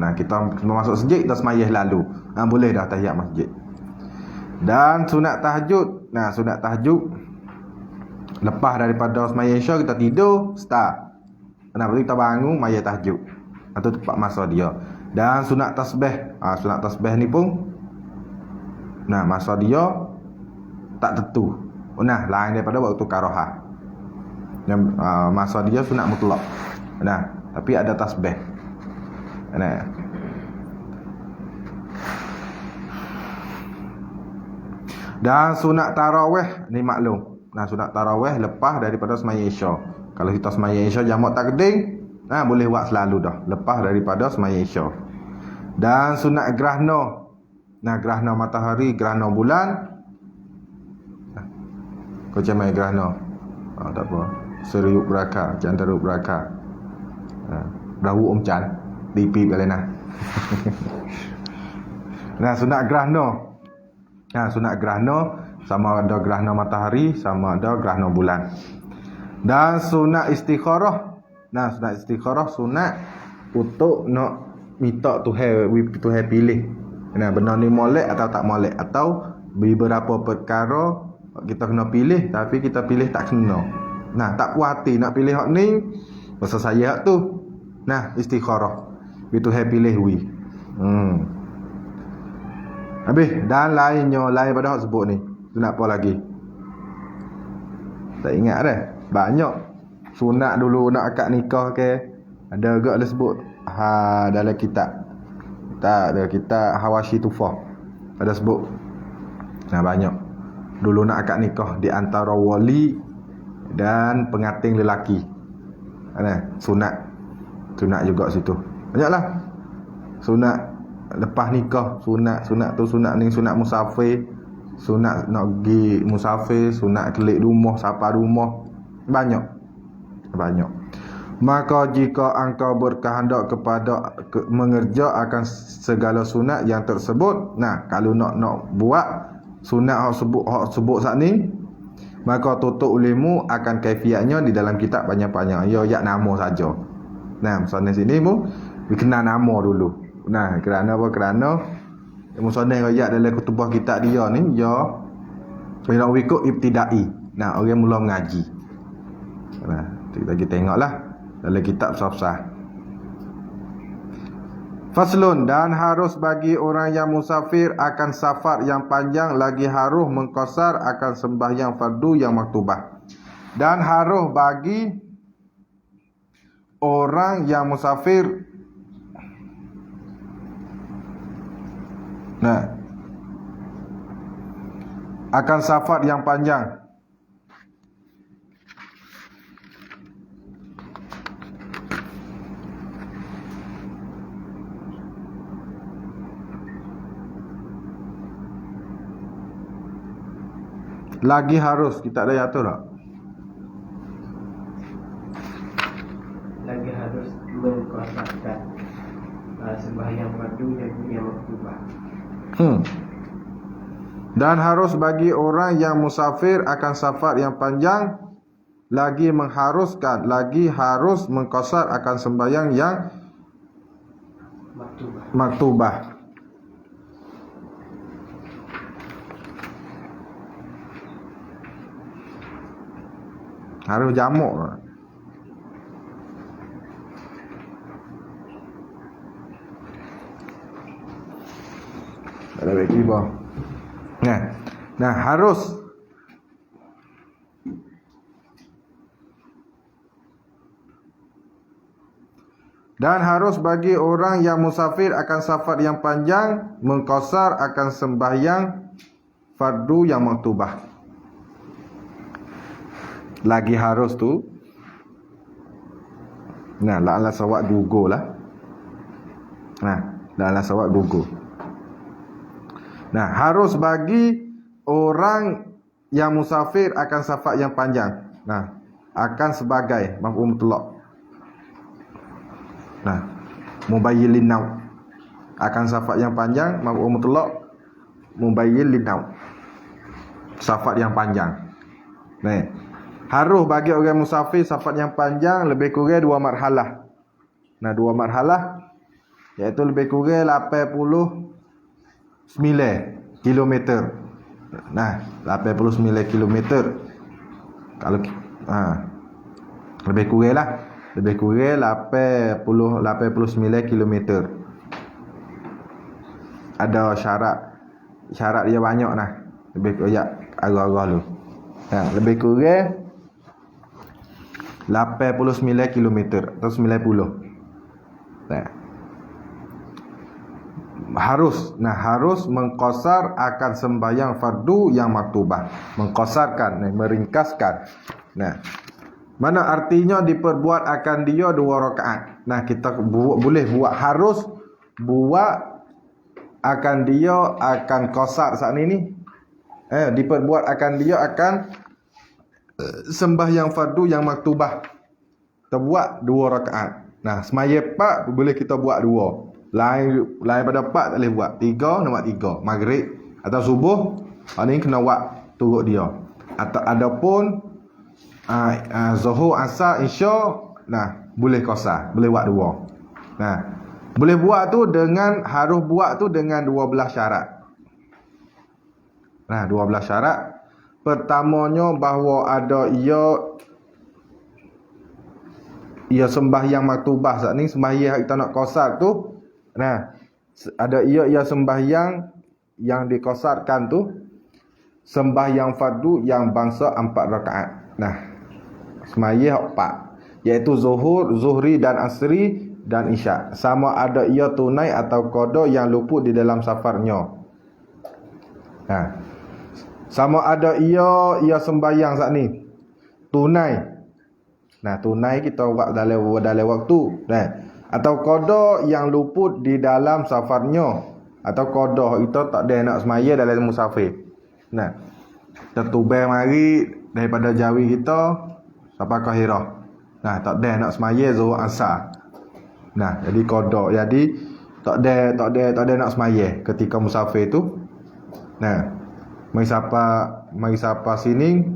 Nah, kita masuk masjid kita semayah lalu. Boleh dah tahiyat masjid. Dan sunat tahajud. Nah, sunat tahajud lepas daripada semayah isya kita tidur, start. Lepas tu kita bangun maya tahajud. Itu tepat masa dia. Dan sunat tasbih. Sunat tasbih ni pun masa dia tak tentu. Lain daripada waktu karahah. Yang masa dia sunat mutlak. Tapi ada tasbih. Dan sunat tarawih ni maklum. Sunat tarawih lepas daripada semaya isya. Kalau kita semaya isya jamak takdim, boleh buat selalu dah lepas daripada semaya isya. Dan sunat gerhana. Gerhana matahari, gerhana bulan. Kau macam mana gerhana? Tak apa. Seriuk beraka, jantaruk beraka. Berahu Chan. Tipi balena. Sunat gerhana. Sunat gerhana sama ada gerhana matahari, sama ada gerhana bulan. Dan sunat istikharah. Sunat istikharah sunat untuk nak minta Tuhan pilih. Benda ni molek atau tak molek, atau beberapa perkara kita kena pilih tapi kita pilih tak kena. Tak puas hati nak pilih hak ni, masa saya hak tu. Istikharah. Tuhan pilih habis. Dan lain pada hak sebut ni. Sunat apa lagi? Tak ingat dah. Banyak. Sunat dulu nak akad nikah ke, ada agak dia sebut dalam kitab. Tak ada kitab Hawashi Tufah. Ada sebut. Banyak. Dulu nak akad nikah di antara wali dan pengantin lelaki. Sunat juga situ. Banyaklah. Sunat lepas nikah, sunat tu sunat ni sunat musafir, sunat nak pergi musafir, sunat kelik rumah, sapa rumah. Banyak. Maka jika engkau berkehendak kepada mengerja akan segala sunat yang tersebut, kalau nak buat sunat hak sebut saat ni, maka tutup ulimu akan kaifiatnya di dalam kitab banyak-banyak. Ya nama saja. Misalnya sini pun dikenal nama dulu. Kerana apa? Kerana musannif ayat dalam kutubah kitab dia ni, bila ikut ibtidai. Orang mula mengaji. Kita tengoklah dalam kitab sah-sah. Faslun, dan harus bagi orang yang musafir akan safar yang panjang, lagi harus mengqasar akan sembahyang fardu yang maktubah. Dan harus bagi orang yang musafir akan safar yang panjang, lagi harus. Kita ada atur tak? Lagi harus mengqasarkan sembahyang fardu yang maktubah. Dan harus bagi orang yang musafir akan safar yang panjang, lagi harus mengqasar akan sembahyang yang maktubah. Harus jamak. Ada bagi bah. Nah, harus dan harus bagi orang yang musafir akan safar yang panjang mengqasar akan sembahyang fardu yang maktubah. Lagi harus tu. Nah, la'ala sawak gugur lah. Nah, la'ala sawak gugur. Nah, harus bagi orang yang musafir akan safar yang panjang. Nah, akan sebagai maf'ul mutlaq. Nah, mubayyin linau akan safar yang panjang, maf'ul mutlaq mubayyin linau. Safar yang panjang. Nah, harus bagi orang musafir safar yang panjang lebih kurang 2 marhalah. Nah, 2 marhalah iaitu lebih kurang 89 kilometer. Nah, 89 kilometer. Kalau lebih kurang lah. Lebih kurang 89 kilometer. Ada syarat dia banyak nah. Lebih kurang agak-agak lu. Nah, lebih kurang 89 kilometer atau 90. Nah, harus mengqasar akan sembahyang fardu yang maktubah. Mengqasarkan, meringkaskan. Nah, mana artinya diperbuat akan dia 2 rakaat. Nah, kita boleh buat, harus buat akan dia akan qasar saat ini. Diperbuat akan dia akan sembahyang fardu yang maktubah. Kita buat 2 rakaat. Nah, semaya 4 boleh kita buat 2. Lain pada 4 tak boleh buat. 3 nak buat 3. Maghrib atau subuh, ini kena buat turut dia. Atau adapun Zuhur, Asar, Isya, nah boleh qasar, boleh buat 2. Nah, boleh buat tu dengan, harus buat tu dengan 12 syarat. Nah, 12 syarat. Pertamanya bahawa ada ia sembahyang maktubah saat ni, sembahyang kita nak qasar tu. Nah, ada ia sembahyang yang diqasarkan tu sembahyang fardu yang bangsa 4 rakaat. Nah, sembahyang 4 iaitu zuhur, zuhri dan asri dan isyak. Sama ada ia tunai atau qada yang luput di dalam safarnya. Nah, sama ada ia sembahyang saat ni tunai. Nah, tunai kita buat dalam waktu. Nah, atau qada yang luput di dalam safarnya. Atau qada itu tak ada nak semaya dalam musafir. Nah, kita tubai mari daripada Jawi kita sampai Kahirah. Nah, tak ada nak semaya zuhur asar. Nah, jadi qada. Jadi tak ada nak semaya ketika musafir tu. Nah, mari siapa sini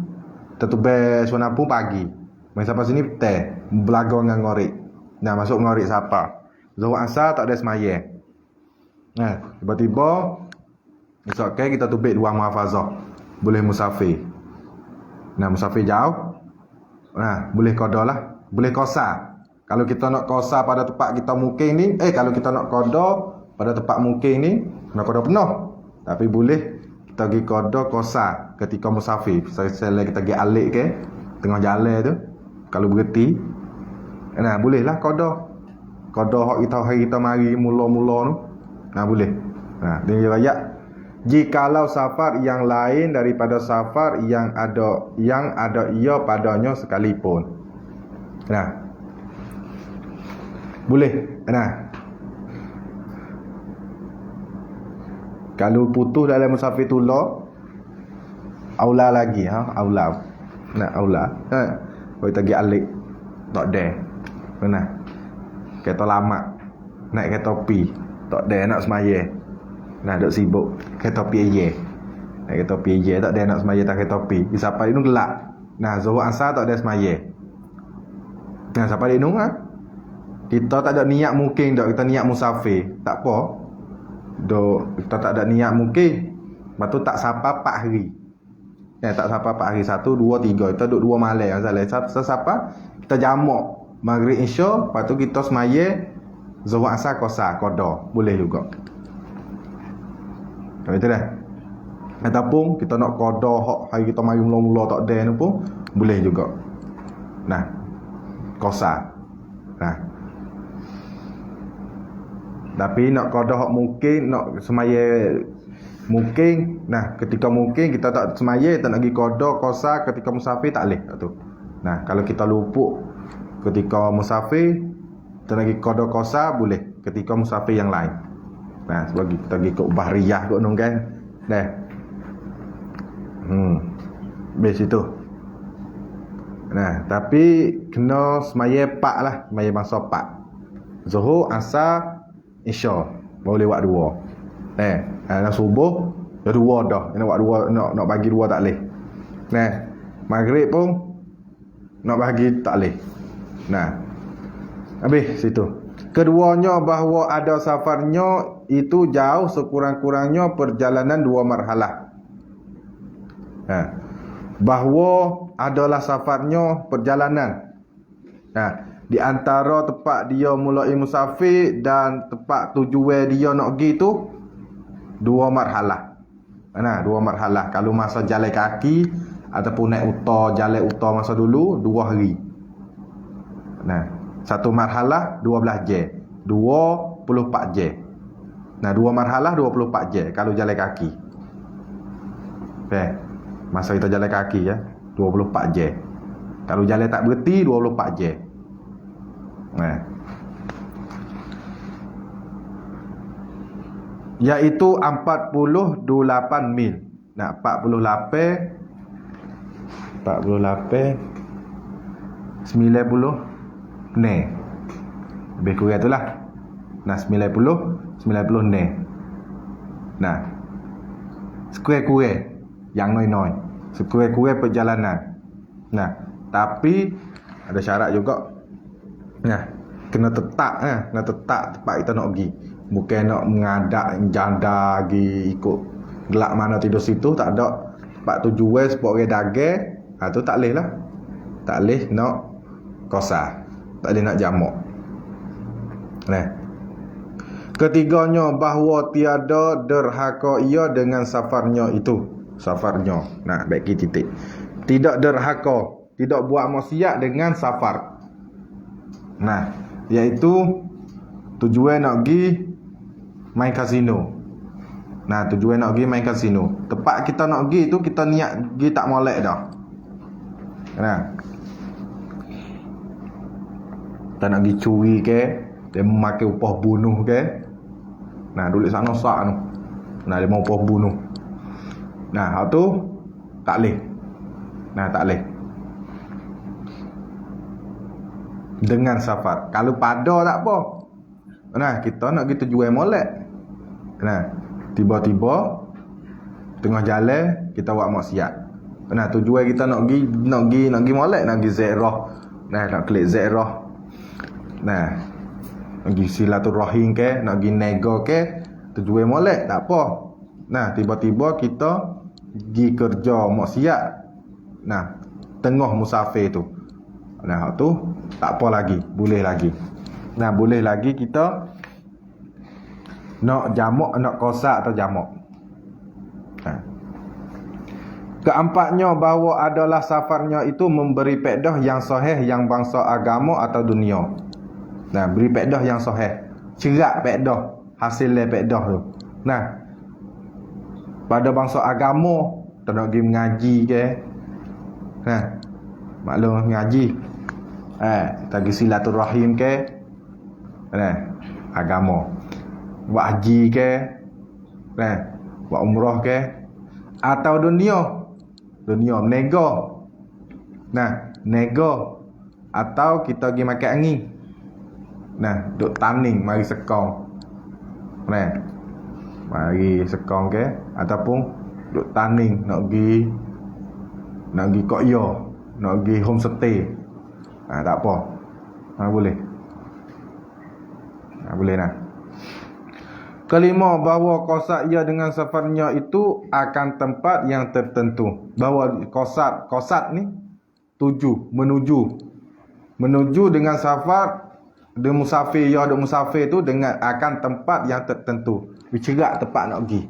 tertubai sunapun pagi. Mari siapa sini petang belaga dengan ngorik. Nah, masuk ngorik siapa? Zuhur asar tak ada semaya. Nah, tiba-tiba esok kita tubik 2 muhafazah. Boleh musafir. Nah, musafir jauh. Nah, boleh qada lah. Boleh qasar. Kalau kita nak qasar pada tempat kita mukim ni, kalau kita nak qada pada tempat mukim ni, kena qada penuh. Tapi boleh kita pergi qada qasar ketika musafir. Saya kita pergi alik ke tengah jalan tu. Kalau berhenti, nah bolehlah qada. Qada hak kita mari mula-mula tu. Nah, boleh. Nah, dia ayat jikalau safar yang lain daripada safar yang ada ia padanya sekalipun. Nah, boleh. Nah, kalau putus dalam musafir tula, aula lagi, aula. Nah, aula. Kau pergi alik tak ada. Nah, kereta lama naik kereta pi tak ada nak semaya. Nah, duk sibuk kereta pi ye. Naik kereta pi ye tak ada nak semaya tak kereta pi. Di sampai itu gelap. Nah, zuhur asar tak ada semaya. Nah, sampai itu kita tak ada niat mungkin dak, kita niat musafir. Tak apa. Kita tak ada niat mungkin. Lepas tu tak sampai 4 hari. Tak sampai 4 hari 1, 2, 3. Kita duduk 2 malam masalah. Siapa kita jamak maghrib isya, lepas tu kita semaya zuhur asar qasar qada, boleh juga. Tak betul dah. Ataupun kita nak qada hak hari kita mari mula-mula tak ada ni pun boleh juga. Nah, qasar. Nah. Tapi nak qada hak mungkin, nak semaya mungkin, nah ketika mungkin kita tak semaya, tak nak pergi qada qasar ketika musafir tak boleh tak tu. Nah, kalau kita luput ketika musafir, tak nak pergi qada qasar boleh ketika musafir yang lain. Nah, sebab kita pergi ke bahriyah kot nung kan. Dah. Base itu. Nah, tapi kena semaya 4 lah, semaya masa 4. Zuhur, asar, isya. Boleh buat 2. Nak subuh dah 2 dah. Nak buat 2, nak bagi 2 tak boleh. Nah, maghrib pun nak bagi tak boleh. Nah. Habis situ. Keduanya bahawa ada safarnya itu jauh sekurang-kurangnya perjalanan 2 marhalah. Bahawa adalah safarnya perjalanan. Di antara tempat dia mulai musafir dan tempat tujuan dia nak pergi tu 2 marhalah. 2 marhalah. Kalau masa jalan kaki ataupun naik unta, jalan unta masa dulu 2 hari. Satu marhalah 12 jam, 24 jam. 2 marhalah 24 jam kalau jalan kaki. Masa kita jalan kaki ya, 24 jam. Kalau jalan tak berhenti 24 jam. Iaitu 48 mil. 48 90 lebih kurang itulah. 90 sekurang-kurang yang noi-noi, sekurang-kurang perjalanan. Tapi ada syarat juga. Kena tetap tempat kita nak pergi. Bukan nak mengadak janda pergi ikut gelak mana tidur situ, tak ada. Tempat tujuan sebab orang dagang, tu tak boleh lah. Tak boleh nak qasar, tak boleh nak jamak. Ketiganya bahawa tiada derhaka ia dengan safarnya itu. Safarnya. Baiki titik. Tidak derhaka, tidak buat maksiat dengan safar. Iaitu tujuan nak pergi main kasino. Tujuan nak pergi main kasino. Tempat kita nak pergi tu kita niat pergi tak molek dah. Tak nak pergi curi ke, dia memakai upah bunuh ke. Dulik sana sak tu. Dia mau upah bunuh. Hak tu tak leh. Tak leh. Dengan safar. Kalau pada tak apa. Kita nak pergi tujuan molek. Tiba-tiba tengah jalan kita buat maksiat. Tujuan kita nak pergi molek, nak pergi ziarah. Nak klik ziarah. Nak pergi silaturahim ke, nak pergi nego ke, tujuan molek tak apa. Tiba-tiba kita pergi kerja maksiat. Tengah musafir tu. Tu tak apa lagi, boleh lagi. Boleh lagi kita nak jamak, nak qasar atau jamak. Keempatnya bahawa adalah safarnya itu memberi faedah yang sahih yang bangsa agama atau dunia. Beri faedah yang sahih. Cerak faedah, hasil faedah tu. Pada bangsa agama, tak nak pergi mengaji ke. Maklum mengaji. Tak pergi silaturahim ke. Agama. Buat haji ke. Buat umrah ke. Atau dunia menega. Nega. Atau kita pergi makan angin. Duk taning mari sekong. Mari sekong ke, ataupun duk taning nak pergi kokyo, nak pergi homestay. Tak apa. Boleh. Boleh Kelima, bahawa qasad ia dengan safarnya itu akan tempat yang tertentu. Bahawa qasad ni tuju, menuju dengan safar de musafir ia de musafir tu dengan akan tempat yang tertentu. Bicerak tempat nak pergi.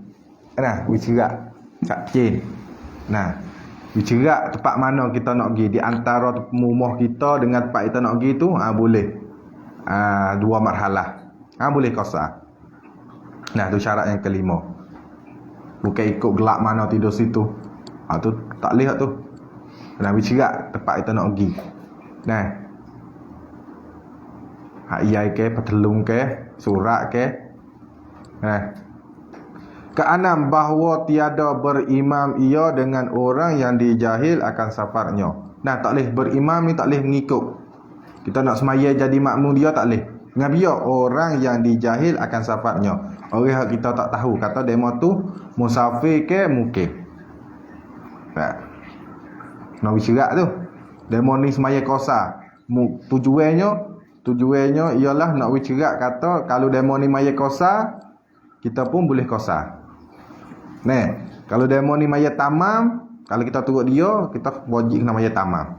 Nah, bicerak kat cin. Nah, bicerak tempat mana kita nak pergi di antara rumah kita dengan tempat kita nak pergi tu, boleh. Dua marhalah. Boleh qasad. Nah, tu syarat yang kelima. Bukan ikut gelap mana tidur situ. Tu tak boleh tu. Kena bicerak tempat kita nak pergi. Nah. Iyai ke, petelung ke, surat ke. Nah. Keenam, bahawa tiada berimam ia dengan orang yang dijahil akan safarnya. Nah, tak boleh berimam ni, tak boleh mengikut. Kita nak semaya jadi makmum dia tak boleh. Dengan biar orang yang dijahil akan safarnya. Orang yang kita tak tahu. Kata demo tu musafir ke mukif. Nah. Nak bicerak tu. Demo ni semaya kosa. Tujuannya ialah nak bicerak kata kalau demo ni maya kosa, kita pun boleh kosa. Nah, kalau demo ni maya tamam, kalau kita turut dia, kita wajib kena maya tamam.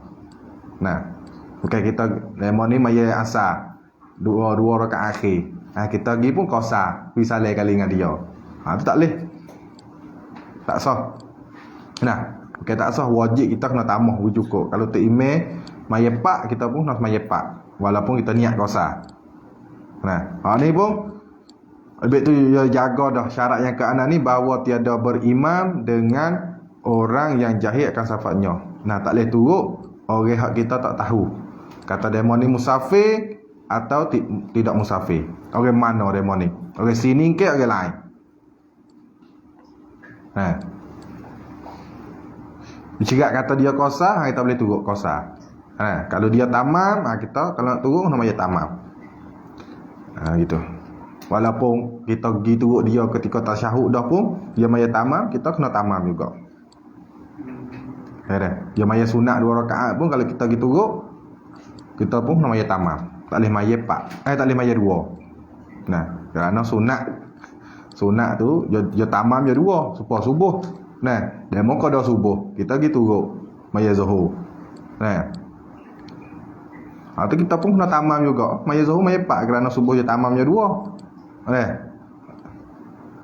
Nah, bukan kita demo ni maya asar. Dua rakaat akhir. Kita pergi pun kosa, pergi salih kali dengan dia. Tu tak boleh. Tak sah. Nah, bukan tak sah, wajib kita kena tambah cukup. Kalau tak email maya pak, kita pun kena maya pak. Walaupun kita niat kosa. Nah, ni pun lebih tu dia jaga dah syarat yang keenam ni, bahawa tiada berimam dengan orang yang jahil akan safarnya. Nah, tak boleh turut orang hak kita tak tahu. Kata demo ni musafir atau tidak musafir. Orang mana demo ni? Orang sini ke orang lain? Nah. Bicerak kata dia kosa, kita boleh turut kosa. Kalau dia tamam, kita kalau nak turut nama dia tamam. Gitu. Walaupun kita pergi turut dia ketika tasyahud dah pun, dia maya tamam, kita kena tamam juga. Dia maya sunat 2 rakaat pun kalau kita pergi turut, kita pun kena maya tamam. Tak boleh maya 4. Tak boleh maya 2. Nah, kerana sunat tu dia tamam dia 2 supaya subuh. Nah, demo qada subuh, kita pergi turut maya zuhur. Nah. Tu kita pun kena tamam juga. Maya zuhur maya 4 kerana subuh dia tamam dia 2.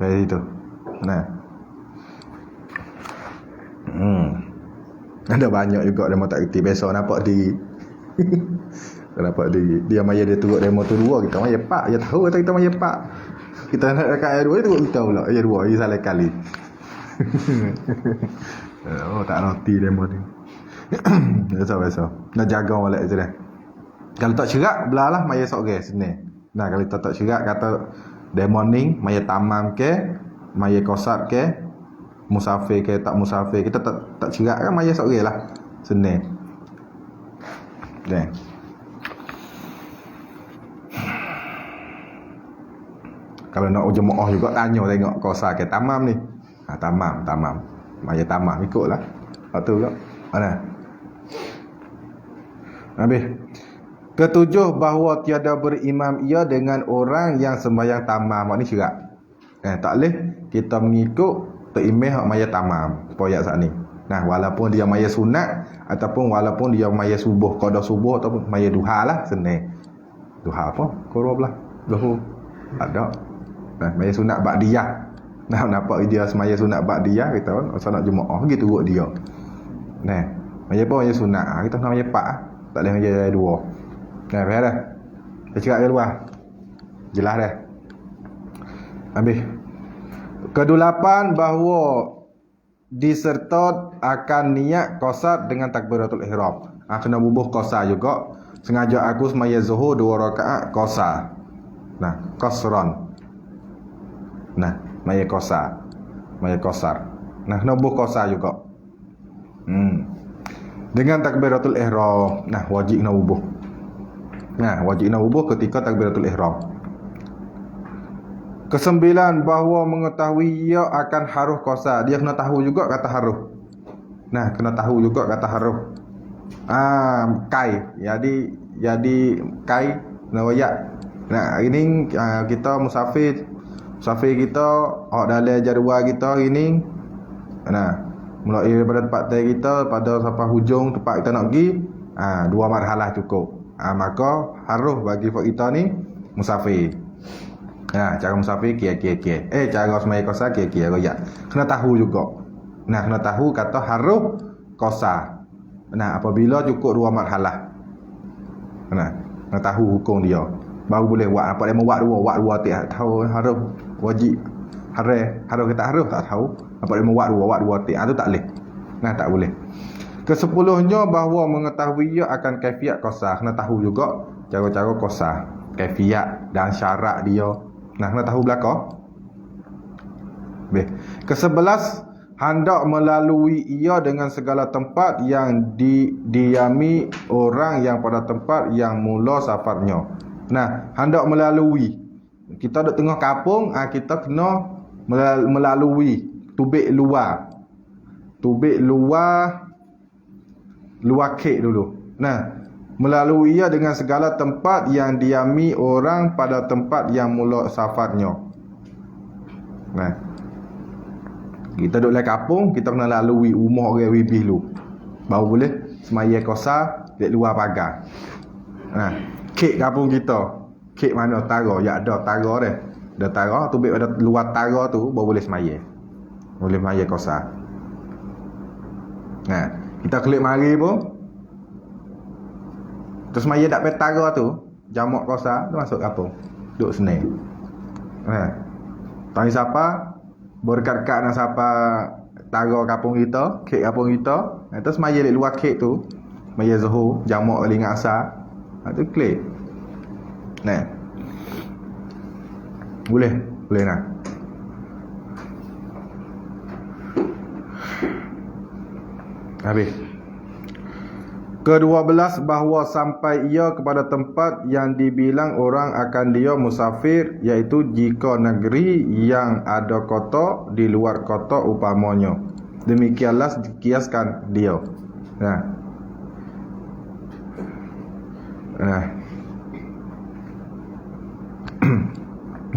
Kayak itu. Nah. Ada banyak juga demo tak reti. Besok nampak diri. Nampak diri. Dia maya dia turut demo tu 2, kita maya 4. Dia tahu kata kita maya 4. Kita nak dekat ayat 2 dia turut kita pula. Ayat 2 dia salah kali. Tak roti demo ni. Besok. Nak jaga molek je dah. Kalau tak cerak, belalah maya sore sini. Nah, kalau kita tak cerak kata day morning, maya tamam ke, maya qasad ke, musafir ke tak musafir, kita tak cerak kan maya sore lah sini. Dah. Kalau nak jemaah juga tanya tengok qasad ke tamam ni. Tamam. Maya tamam ikutlah. Betul tak? Mana? Habis. Ketujuh, bahawa tiada berimam ia dengan orang yang sembahyang tamam. Mak ni cerak. Tak boleh kita mengikut terimeh hak maya tamam. Supaya saat ni. Nah, walaupun dia maya sunat ataupun walaupun dia maya subuh, qada subuh ataupun maya duha lah senang. Duha apa? Qurab lah. Zuhur. Ada. Nah, maya sunat ba'diyah. Nah, nampak dia semaya sunat ba'diyah kita kan asal nak jemaah pergi turut dia. Nah, maya apa maya sunat? Kita nak maya 4. Tak boleh maya 2. Nah, faham dah? Kita cakap ke luar. Jelas dah. Habis. Kedelapan, bahawa diserta akan niat qasad dengan takbiratul ihram. Kena bubuh qasad juga. Sengaja aku semaya zuhur 2 rakaat qasad. Nah, qasran. Nah, maya qasad. Maya qasar. Nah, kena bubuh qasad juga. Dengan takbiratul ihram. Nah, wajib kena bubuh. Nah, wajib nak wuduh ketika takbiratul ihram. Kesembilan, bahawa mengetahui ia akan haruh qasad. Dia kena tahu juga kata haruh. Nah, kena tahu juga kata haruh. Kai. Jadi kai nawayak. Nah, ini kita musafir musafir kita hak dalam jadual kita hari ni. Nah, mulai daripada tempat tayar kita pada sampai hujung tempat kita nak pergi, 2 marhalah cukup. Maka harus bagi kita ni musafir. Cara musafir kira-kira. Cara semaya qasar kira-kira royak. Kena tahu juga. Kena tahu kata harus qasar. Apabila cukup 2 marhalah. Kena tahu hukum dia. Baru boleh buat. Apa dia mau buat dua tak tahu harus wajib. Harus kita harus tak tahu. Apa dia mau buat dua tak. Itu tak boleh. Tak boleh. Ke-10nya bahawa mengetahui ia akan kaifiat qasar. Kena tahu juga cara-cara qasar, kaifiat dan syarat dia. Kena tahu belaka. Ke-11, hendak melalui ia dengan segala tempat yang didiami orang yang pada tempat yang mula safarnya. Hendak melalui. Kita duduk tengah kampung, kita kena melalui tubik luar. Tubik luar kek dulu. Melalui ia dengan segala tempat yang diami orang pada tempat yang mula safarnya. Kita duduk dalam kampung, kita kena lalui rumah orang wibih dulu. Baru boleh semaya qasar dek luar pagar. Kek kampung kita. Kek mana tara? Ya ada tara dia. Ada tara, tubik pada luar tara tu baru boleh semaya. Boleh semaya qasar. Kita klik mari pun. Terus semaya dak petara tu, jamak qasar tu masuk kampung. Duduk sini. Tanya siapa? Berkat-kat nak siapa tara kampung kita, kek kampung kita. Terus semaya di luar kek tu, semaya zuhur, jamak kali dengan asar. Tu klik. Boleh habis. Ke-12 bahawa sampai ia kepada tempat yang dibilang orang akan dia musafir, iaitu jika negeri yang ada kota di luar kota upamanya. Demikianlah dikiaskan dia.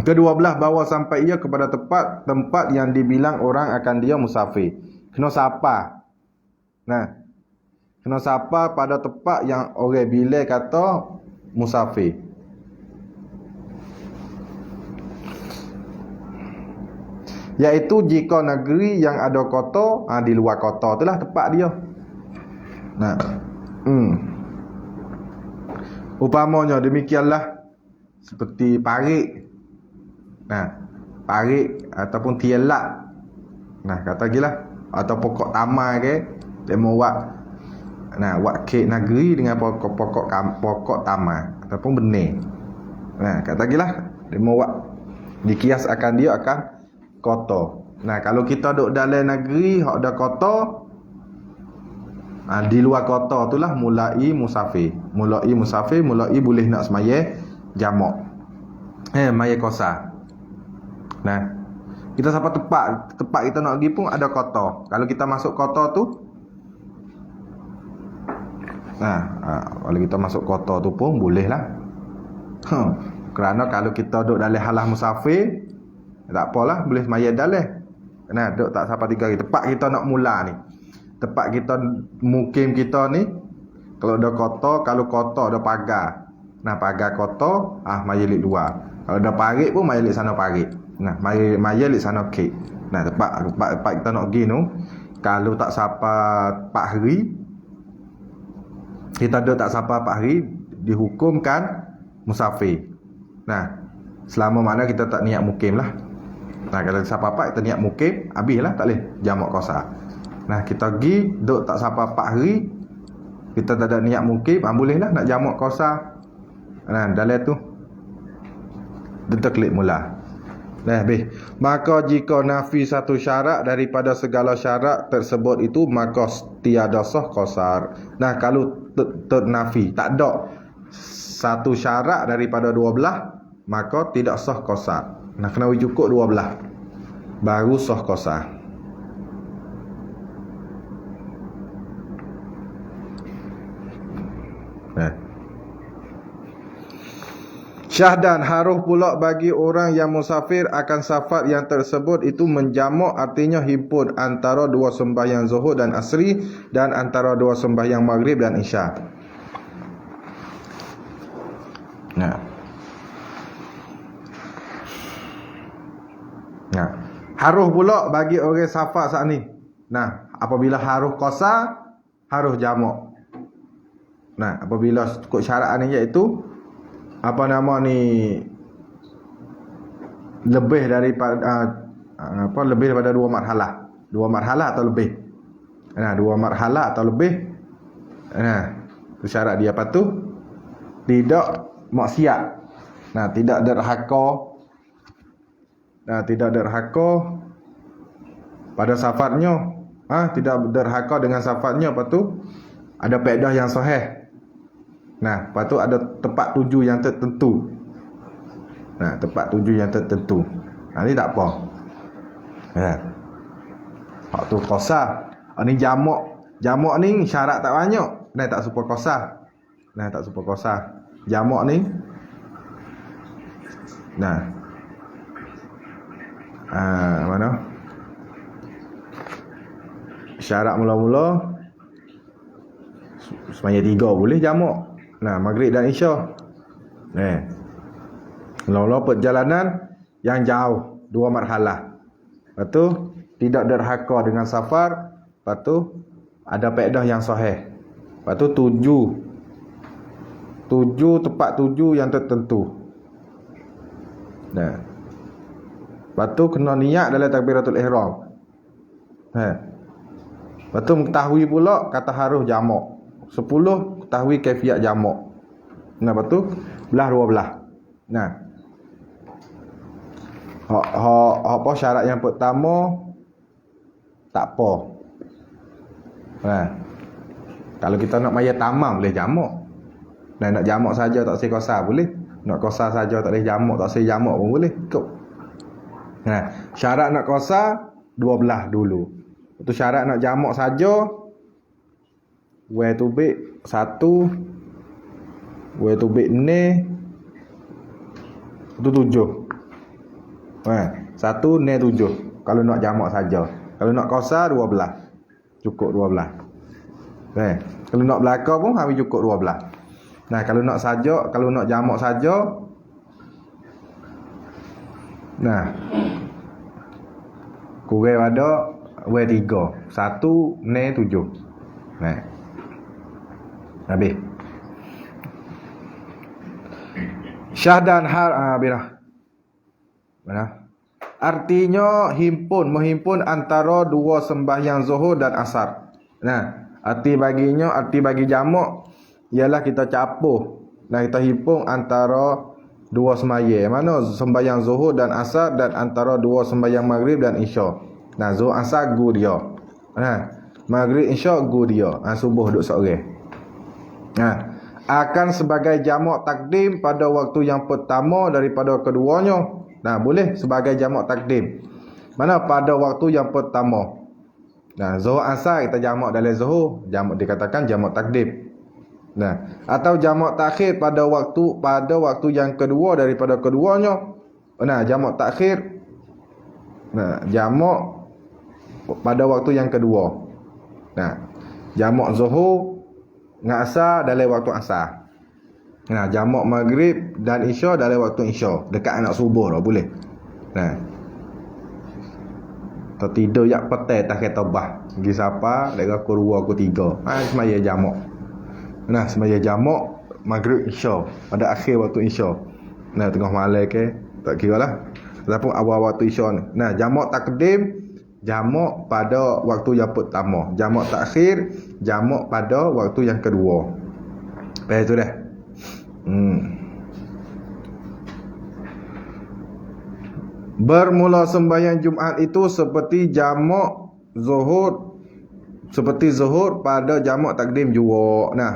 Ke-12 bahawa sampai ia kepada tempat yang dibilang orang akan dia musafir. Kena sapa. Kena sapa pada tempat yang orang bila kata musafir. Iaitu jika negeri yang ada kota, di luar kota itulah tempat dia. Upamanya demikianlah seperti parik. Parik ataupun tielak. Kata gilah atau pokok taman ke, dia mau buat kek negeri dengan pokok taman ataupun benih. Kata gilah dia mau buat dikias akan dia akan kota. Kalau kita duduk dalam negeri hak ada kota, di luar kota itulah mulai musafir. Mulai boleh nak semaya jamak. Maya qasar. Kita sampai tempat kita nak pergi pun ada kota. Kalau kita masuk kota tu, kalau kita masuk kota tu pun boleh lah. Kerana kalau kita duduk dalam halah musafir, tak apalah, boleh semaya dalam. Duduk tak sampai 3 hari. Tempat kita nak mula ni, tempat kita mukim kita ni, kalau ada kota, kalau kota ada pagar. Pagar kota, maya lik luar. Kalau ada parit pun maya lik sana parit. Maya lik sana kek. Tempat kita nak pergi tu, kalau tak sampai 4 hari, kita duduk tak sampai 4 hari, dihukumkan musafir. Selama mana kita tak niat mukim lah. Kalau sampai 4 kita niat mukim, habislah, tak boleh jamak qasar. Kita pergi duduk tak sampai 4 hari, kita tak ada niat mukim, bolehlah nak jamak qasar. Dalam tu kita klik mula. Habis. Maka jika nafi satu syarat daripada segala syarat tersebut itu, maka tiada sah qasar. Kalau ternafi, tak ada satu syarat daripada 12, maka tidak sah qasar. Kena cukup 12 baru sah qasar. Syahdan, harus pula bagi orang yang musafir akan safar yang tersebut itu menjamak, artinya himpun antara dua sembahyang zuhur dan asri dan antara dua sembahyang maghrib dan isya. Nah. Nah, harus pula bagi orang safar saat ni. Nah, apabila harus qasar, harus jamak. Nah, apabila ikut syarat ni iaitu apa nama ni, lebih daripada lebih daripada dua marhalah atau lebih. Nah, dua marhalah atau lebih. Nah, itu syarat dia. Lepas tu tidak maksiat. Nah, tidak derhaka. Nah, tidak derhaka pada safarnya. Tidak derhaka dengan safarnya. Lepas tu ada faedah yang sahih. Nah, lepas tu ada tempat tuju yang tertentu. Nah, tempat tuju yang tertentu. Nanti tak apa. Ya. Hak tu qasar. Ni jamak. Jamak ni syarat tak banyak. Nah, tak super qasar. Nah, tak super qasar. Jamak ni. Nah. Mana? Syarat mula-mula sembahyang 3 boleh jamak. Nah, maghrib dan isya. Mula-mula perjalanan yang jauh, 2 marhalah. Lepas tu tidak derhaka dengan safar. Lepas tu ada faedah yang sahih. Lepas tu tuju tempat tuju yang tertentu. Nah. Lepas tu kena niat dalam takbiratul ihram. Lepas tu mengetahui pula kata harus jamak. 10 ketahui kaifiat jamak. Nah, lepas tu belah 2 belah. Nah. Apa syarat yang pertama tak apa. Nah. Kalau kita nak maya tamam boleh jamak. Nah, nak jamak saja tak say qasar boleh. Nak qasar saja tak boleh jamak, tak say jamak pun boleh. Ikut. Nah, syarat nak qasar 2 belah dulu. Itu syarat nak jamak saja wa tubik 1 wa tubik ni itu 7. 1 ni 7 kalau nak jamak saja. Kalau nak qasar 2 belah. Cukup 2 belah. Kalau nak belakang pun habis cukup 2 belah. Nah, kalau nak saja, kalau nak jamak saja, nah, kurang pada W3 1 ni 7. Nah, habis. Syahdan birah. Mana? Artinya menghimpun antara dua sembahyang zuhur dan asar. Nah, arti bagi jamak ialah kita capuh. Nah, kita himpun antara dua sembahyang. Mana sembahyang zuhur dan asar dan antara dua sembahyang maghrib dan isya. Nah, zuhur asar gu dia. Nah, maghrib isya gu dia. Subuh duk seorang. Nah, akan sebagai jamak takdim pada waktu yang pertama daripada keduanya. Nah, boleh sebagai jamak takdim. Mana pada waktu yang pertama. Nah, zuhur asar kita jamak dalam zuhur, jamak dikatakan jamak takdim. Nah, atau jamak takhir pada waktu yang kedua daripada keduanya. Nah, jamak takhir. Nah, jamak pada waktu yang kedua. Nah, jamak zuhur dengan asar dalam waktu asar. Nah, jamak maghrib dan isya dalam waktu isya. Dekat anak subuh dah boleh. Nah. Tertidur yak petai tak kereta bah. Pergi siapa? Dekat pukul 2 pukul 3. Semaya jamak. Nah, semaya jamak maghrib isya pada akhir waktu isya. Nah, tengah malam ke tak kira lah. Ataupun awal waktu isya ni. Nah, jamak takdim, jamak pada waktu yang pertama. Jamak takhir, jamak pada waktu yang kedua. Faham tu dah? Bermula sembahyang Jumaat itu seperti jamak zuhur, seperti zuhur pada jamak takdim juga. Nah,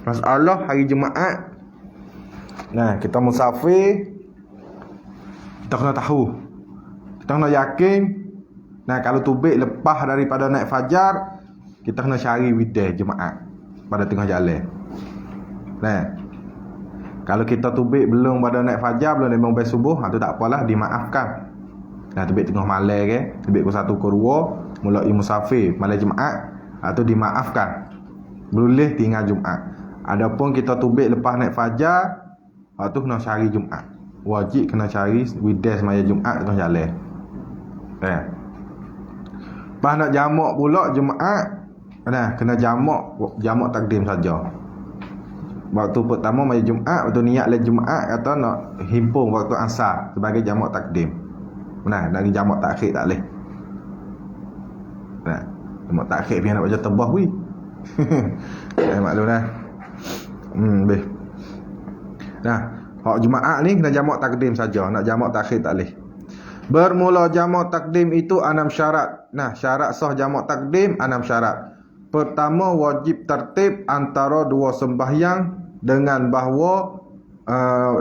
masalah hari Jumaat. Nah, kita musafir, kita kena tahu, kita kena yakin. Nah, kalau tubik lepas daripada naik fajar, kita kena cari widai Jumaat pada tengah jalan. Nah, Kalau kita tubik belum pada naik fajar, belum memang sampai subuh, tu tak apalah, dimaafkan. Nah, tubik tengah malam ke, tubik pukul 1 ke 2, mulai musafir malam Jumaat, tu dimaafkan. Boleh tinggal Jumaat. Adapun kita tubik lepas naik fajar, tu kena cari Jumaat. Wajib kena cari weekday semaya Jumaat tengah jalan. Lepas nak jamak pula Jumaat, kena jamak takdim saja. Waktu pertama maya Jumaat, waktu niat le Jumaat kata nak himpun waktu asar sebagai jamak takdim. Nak jamak takhir tak leh. Jamak takhir dia nak baca tebah weh. Maklum dah. Beh. Hak Jumaat ni kena jamak takdim saja, nak jamak takhir tak leh. Bermula jamak takdim itu 6 syarat. Syarat sah jamak takdim 6 syarat. Pertama, wajib tertib antara dua sembahyang dengan bahawa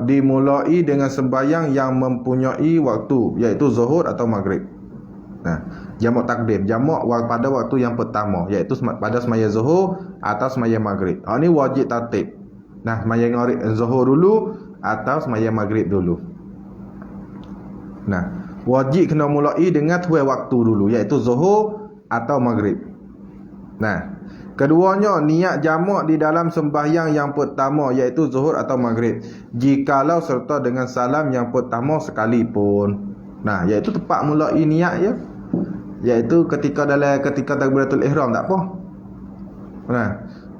dimulai dengan sembahyang yang mempunyai waktu, iaitu zuhur atau maghrib. Jamak takdim, jamak pada waktu yang pertama, iaitu pada semaya zuhur atau semaya maghrib. Ini wajib tertib. Semaya zuhur dulu atau semaya maghrib dulu. Wajib kena mulai dengan dua waktu dulu, iaitu zuhur atau maghrib. Keduanya niat jamak di dalam sembahyang yang pertama, iaitu zuhur atau maghrib, jikalau serta dengan salam yang pertama sekalipun. Iaitu tepat mulai niat ya, iaitu ketika takbiratul ihram tak apa.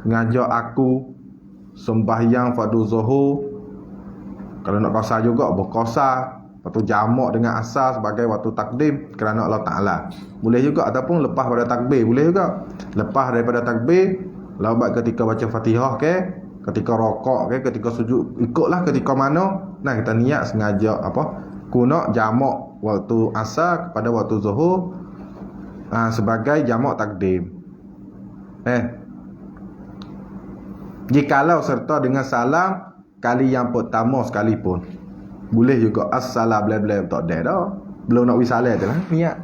Ngajak aku sembahyang fardu zuhur, kalau nak qasar juga berqasar, waktu jamak dengan asar sebagai waktu takdim kerana Allah Ta'ala. Boleh juga, ataupun lepas pada takbir boleh juga. Lepas daripada takbir, laubat ketika baca Fatihah ke, ketika rokok ke, ketika sujud, ikutlah ketika mana. Kita niat sengaja guna jamak waktu asar kepada waktu zuhur sebagai jamak takdim. Jikalau serta dengan salam kali yang pertama sekalipun. Boleh juga assalam bla-bla tak ada dah. Belum nak wisalah tu lah niat.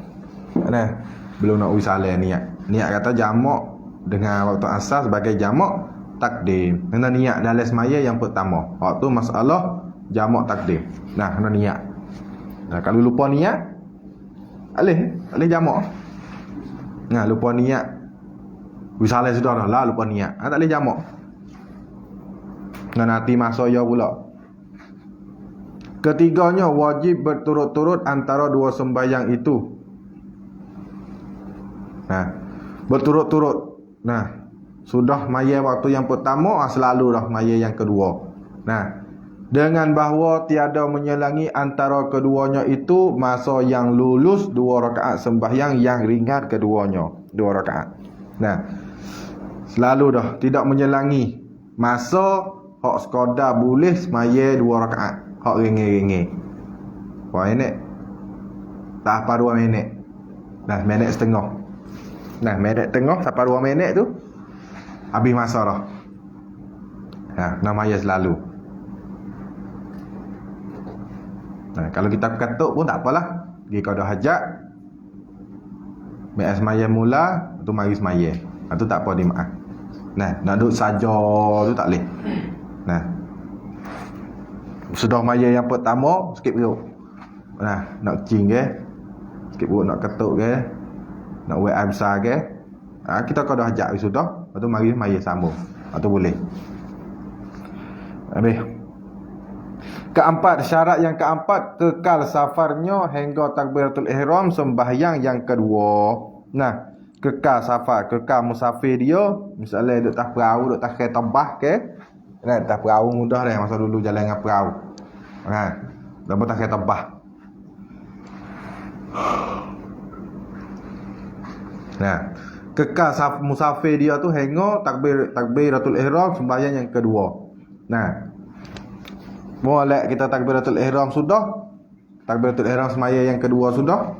Belum nak wisalah niat kata jamak dengan waktu asar sebagai jamak takdim. Kena niat dalam semaya yang pertama. Waktu masalah jamak takdim. Kena niat. Kalau lupa niat, alih jamak. Lupa niat. Wisalah sudah lah lupa niat. Tak boleh jamak. Nanti masa ya pula. Ketiganya, wajib berturut-turut antara dua sembahyang itu. Berturut-turut. Sudah maya waktu yang pertama, selalu dah maya yang kedua. Dengan bahawa tiada menyelangi antara keduanya itu masa yang lulus 2 rakaat sembahyang yang ringan keduanya, 2 rakaat. Selalu dah tidak menyelangi masa hak sekadar boleh semaya 2 rakaat. Hak ringi-ringi. Berapa minit? Tak apa 2 minit. Minit setengah. Minit tengah sampai 2 minit tu habis masa dah. Namanya selalu. Kalau kita ketuk pun tak apalah. Pergi qada hajat. Mek semaya mula, tu mari semaya. Tu tak apa dimaaf. Nak duduk saja tu tak boleh. Sudah maya yang pertama, skip perut. Nak cing ke, skip perut, nak ketuk ke, nak buat air besar ke, kita qada hajat sudah. Lepas tu mari maya sambung. Tu boleh. Habis. Keempat, syarat yang keempat, kekal safarnya hingga takbiratul ihram sembahyang yang kedua. Kekal safar, kekal musafir dia, misalnya duduk atas perahu, duduk atas kereta bah ke, atas perahu mudah dah, masa dulu jalan dengan perahu. Dapat atas kereta bah. Kekal musafir dia tu hingga takbiratul ihram sembahyang yang kedua. Boleh kita takbiratul ihram sudah, takbiratul ihram semaya yang kedua sudah.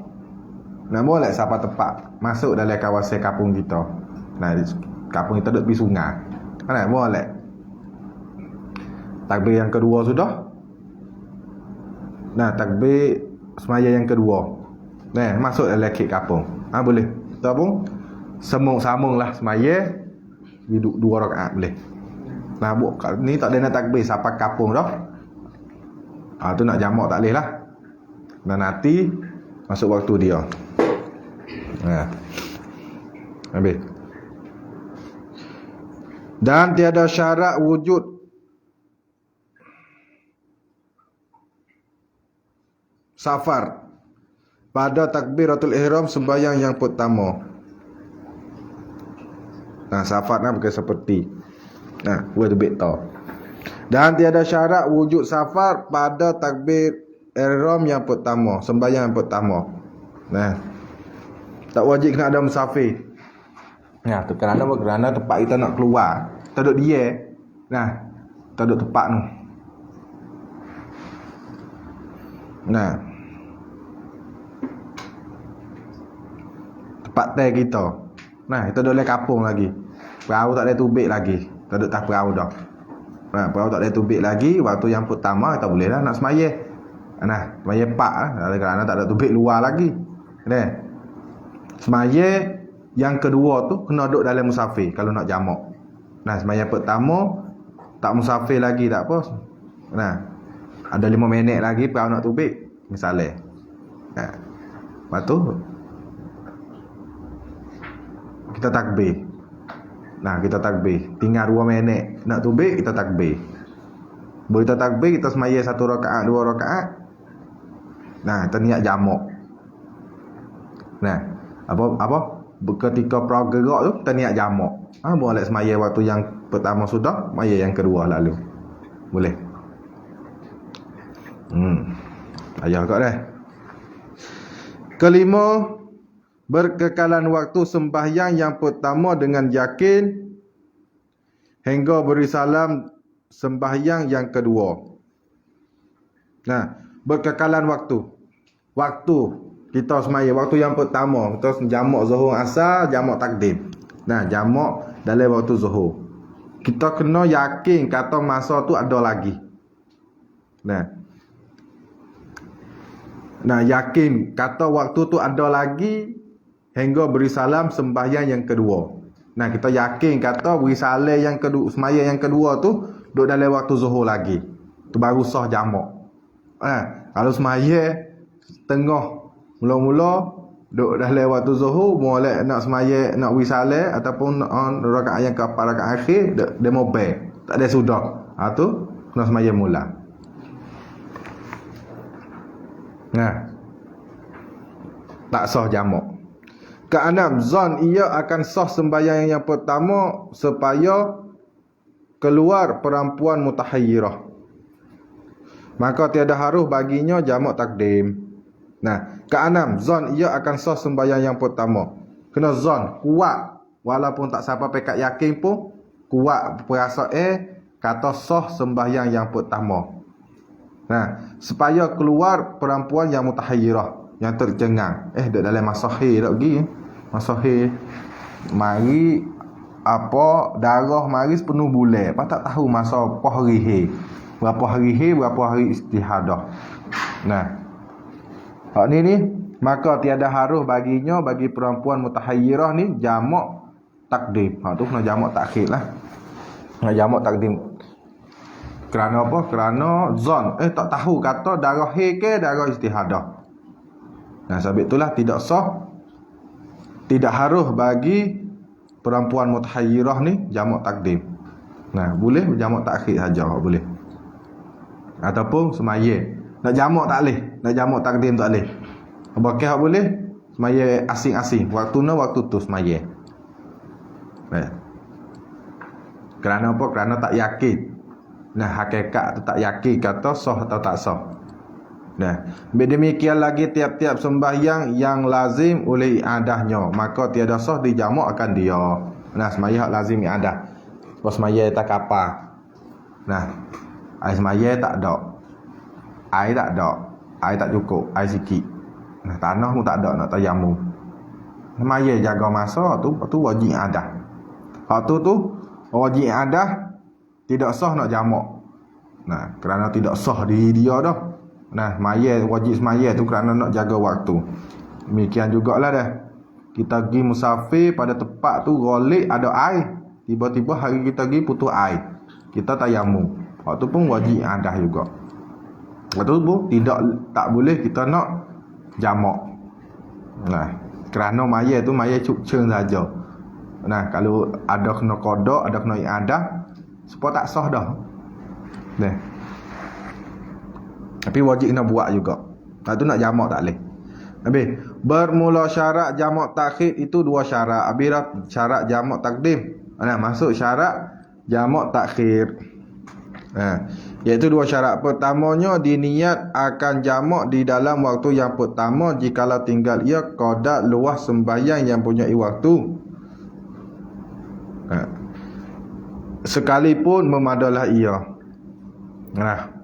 Boleh siapa tepat masuk dalam kawasan kampung kita. Kampung kita duduk di sungai. Boleh. Takbir yang kedua sudah. Takbir semaya yang kedua. Masuk dalam kek kampung. Boleh. Kita pun sambung lah semaya duduk 2 rakaat boleh. Nah, ni tak ada nak takbir sampai kapung dah. Tu nak jamak tak boleh lah. Dan nanti masuk waktu dia. Habis. Dan tiada syarat wujud safar pada takbiratul ihram sembahyang yang pertama. Safar bukan seperti. Buat tebik tau. Dan tiada syarat wujud safar pada takbir ihram yang pertama, sembahyang yang pertama. Tak wajib kena ada musafir. Tu kerana apa? Kerana tempat kita nak keluar, tak duduk dia. Tak duduk tempat tu. Tempat teh kita. Kita duduk dalam kampung lagi. Perahu tak ada tubik lagi. Tak duduk tak perahu dah. Perahu tak ada tubik lagi. Waktu yang pertama kita boleh lah nak semayah. Semayah pak lah. Kerana tak ada tubik luar lagi. Semayah yang kedua tu kena duduk dalam musafir kalau nak jamak. Semayah pertama tak musafir lagi tak apa. Ada 5 minit lagi perahu nak tubik misalnya. Lepas tu kita takbir. Kita takbir. Tinggal 2 minit nak tubik, kita takbir. Boleh kita takbir, kita semayah 1 rakaat, 2 rakaat. Kita niat jamak. Apa? Ketika perahu gerak tu, kita niat jamak. Boleh semayah waktu yang pertama sudah, semayah yang kedua lalu. Boleh. Ayah kau dah. Kelima, berkekalan waktu sembahyang yang pertama dengan yakin hingga beri salam sembahyang yang kedua. Berkekalan waktu. Waktu kita semaya, waktu yang pertama kita jamak zuhur asar, jamak takdim. Jamak dalam waktu zuhur. Kita kena yakin kata masa tu ada lagi. Yakin kata waktu tu ada lagi hingga beri salam sembahyang yang kedua. Kita yakin kata beri salam yang kedua, sembahyang yang kedua tu duduk dalam waktu zuhur lagi. Tu baru sah jamak. Kalau sembahyang tengah mula-mula duduk dalam waktu zuhur, boleh nak sembahyang nak beri salam ataupun rakaat yang keempat, rakaat akhir dia mobile. Tak ada sudah. Tu kena sembahyang mula. Tak sah jamak. Keenam, zon ia akan sah sembahyang yang pertama supaya keluar perempuan mutahayyirah. Maka tiada harus baginya jamak takdim. Keenam, zon ia akan sah sembahyang yang pertama. Kena zon kuat, walaupun tak siapa pekat yakin pun kuat perasaan kata sah sembahyang yang pertama. Supaya keluar perempuan yang mutahayyirah, yang tercengang. Duduk dalam masahir tak pergi. Masahir mari apa darah mari sepenuh bulan. Apa tak tahu masa apa hari berapa hari istihadah. Hak ni maka tiada harus baginya bagi perempuan mutahayyirah ni jamak takdim. Tu kena jamak takhir lah. Kena jamak takdim. Kerana apa? Kerana zon tak tahu kata darah ke darah istihadah. Sebab itulah tidak sah, tidak harus bagi perempuan mutahayyirah ni jamak takdim. Boleh jamak takhir saja boleh. Ataupun semaya. Nak jamak tak boleh, nak jamak takdim tak boleh. Bakal boleh semaya asing-asing. Waktu tu semaya. Kerana apa? Kerana tak yakin. Hakikat tu tak yakin kata sah atau tak sah. Demikian lagi tiap-tiap sembahyang yang lazim oleh i'adahnya, maka tiada sah dijamak akan dia. Semaya hak lazim i'adah. Sebab semaya tak kapal. Air semaya tak ada. Air tak ada. Air tak cukup. Air sikit. Tanah pun tak ada nak tayamum. Semaya jaga masa tu wajib i'adah. Hak tu wajib i'adah, tidak sah nak jamak. Kerana tidak sah diri dia dah. Wajib semaya tu kerana nak jaga waktu. Demikian jugalah dah. Kita pergi musafir pada tempat tu golik ada air. Tiba-tiba hari kita pergi putus air. kita tayamum. Waktu pun wajib i'adah juga. Waktu pun tak boleh kita nak jamak. Nah, kerana mayat tu mayat cukceng saja. Nah, kalau ada kena qada, ada kena i'adah, supaya tak sah dah. Nah. Tapi wajib kena buat juga. Lepas tu nak jamak tak boleh. Habis, bermula syarat jamak takhir itu 2 syarat. Habis dah syarat jamak takdim. Nah, masuk syarat jamak takhir. Iaitu 2 syarat. Pertamanya diniat akan jamak di dalam waktu yang pertama jikalau tinggal ia qada luas sembahyang yang punyai waktu. Sekalipun memadalah ia. Nah.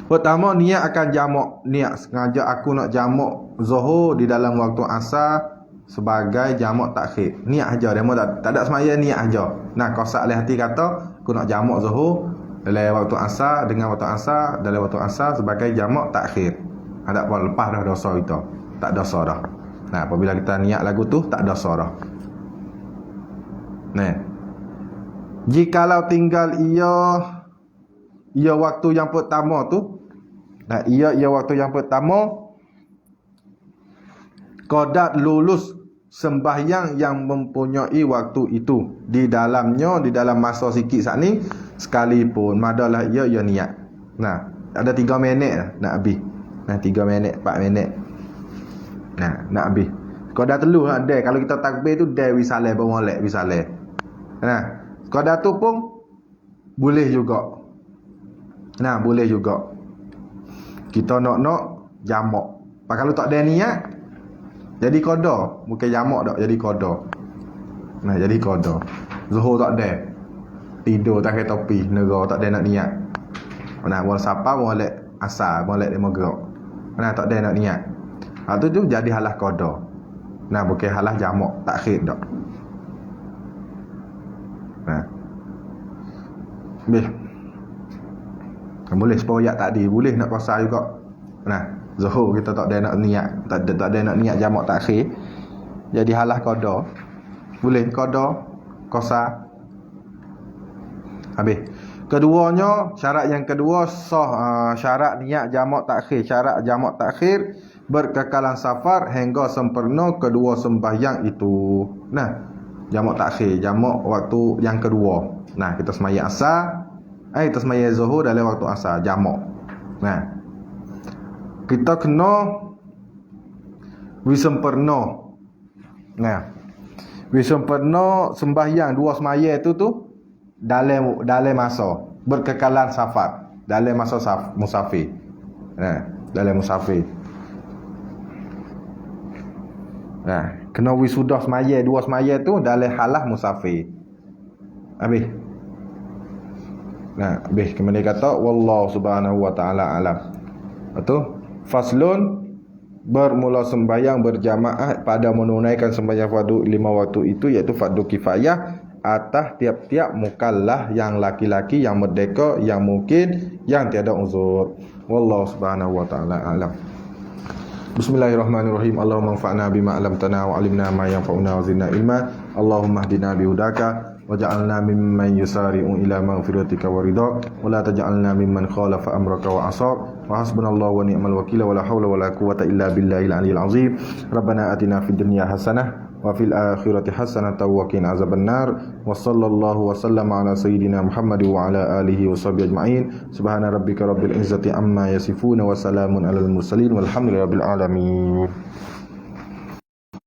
Pertama niat akan jamak. Niat sengaja aku nak jamak Zuhur di dalam waktu asar sebagai jamak takhir. Niat aja, demo tak ada semaya, niat aja. Nah, kosak oleh hati kata aku nak jamak Zuhur dalam waktu asar dengan waktu asar dalam waktu asar sebagai jamak takhir. Ada apa lepas dah dosa kita. Tak dosa dah. Nah, apabila kita niat lagu tu tak dosa dah. Nah. Jikalau tinggal ia waktu yang pertama tu. Nah, ia waktu yang pertama qadat lulus sembahyang yang mempunyai waktu itu di dalam masa sikit saat ni sekalipun madalah ia niat. Nah, ada 3 minit nak habis. Nah, 3 minit, 4 minit. Nah, nak habis. Qadat telu ada kalau kita takbir tu dah wisaleh bermolek wisaleh. Nah, qadat tu pun boleh juga. Nah, boleh juga. Kita nak jamak. Kalau tak ada niat jadi qada, bukan jamak dak, jadi qada. Nah, jadi qada. Zuhur tak ada. Tidur tak pakai topi, negara tak ada nak niat. Nah, wal sapa molek asar, molek demo gerak. Nah, tak ada nak niat. Tu jadi halah qada. Nah, bukan halah jamak, takhir dak. Nah. Boleh sepoyak tadi, boleh nak puasa juga. Nah, Zuhur kita tak ada nak niat, tak ada nak niat jamak takhir. Jadi halah qada. Boleh qada, qasa. Habis. Keduanya, syarat yang kedua sah syarat niat jamak takhir. Syarat jamak takhir berkekalan safar hingga sempurna kedua sembahyang itu. Nah, jamak takhir, jamak waktu yang kedua. Nah, kita sembahyang asar, kita sembahyang Zuhur dalam waktu asar, jamak. Nah, kita kena wisempurna. Nah, wisempurna sembahyang 2 sembahyang itu tu dalam masa berkekalan safar, dalam masa musafir. Nah, dalam musafir. Nah, kena wisudah sembahyang 2 sembahyang tu dalam halah musafir. Habis. Nah, habis kemudian kata wallahu subhanahu wa taala alam. Betul? Faslun, bermula sembahyang berjamaah pada menunaikan sembahyang fardu 5 waktu itu iaitu fardu kifayah atas tiap-tiap mukallaf yang laki-laki, yang merdeka, yang mungkin, yang tiada uzur. Wallahu subhanahu wa taala alam. Bismillahirrahmanirrahim. Allahumma anfa'na bima 'allamtana wa 'allimna ma yanfa'una wa zidna ilma. Allahumma hdina bihudaka waj'alna mimman yusari'u ila maghfiratika wa ridha wa la taj'alna mimman khalafa amraka wa 'asaq wa hasbunallahu wa ni'mal wakeel wa la haula wa la quwwata illa billahil 'aliyyil 'azim. Rabbana atina fid dunya hasanah wa fil akhirati hasanah wa qina azabannar. Wa sallallahu wa sallama ala sayyidina Muhammad wa ala alihi wa sahbihi ajma'in. Subhana rabbika rabbil izzati amma yasifun wa salamun alal mursalin walhamdulillahi rabbil alamin.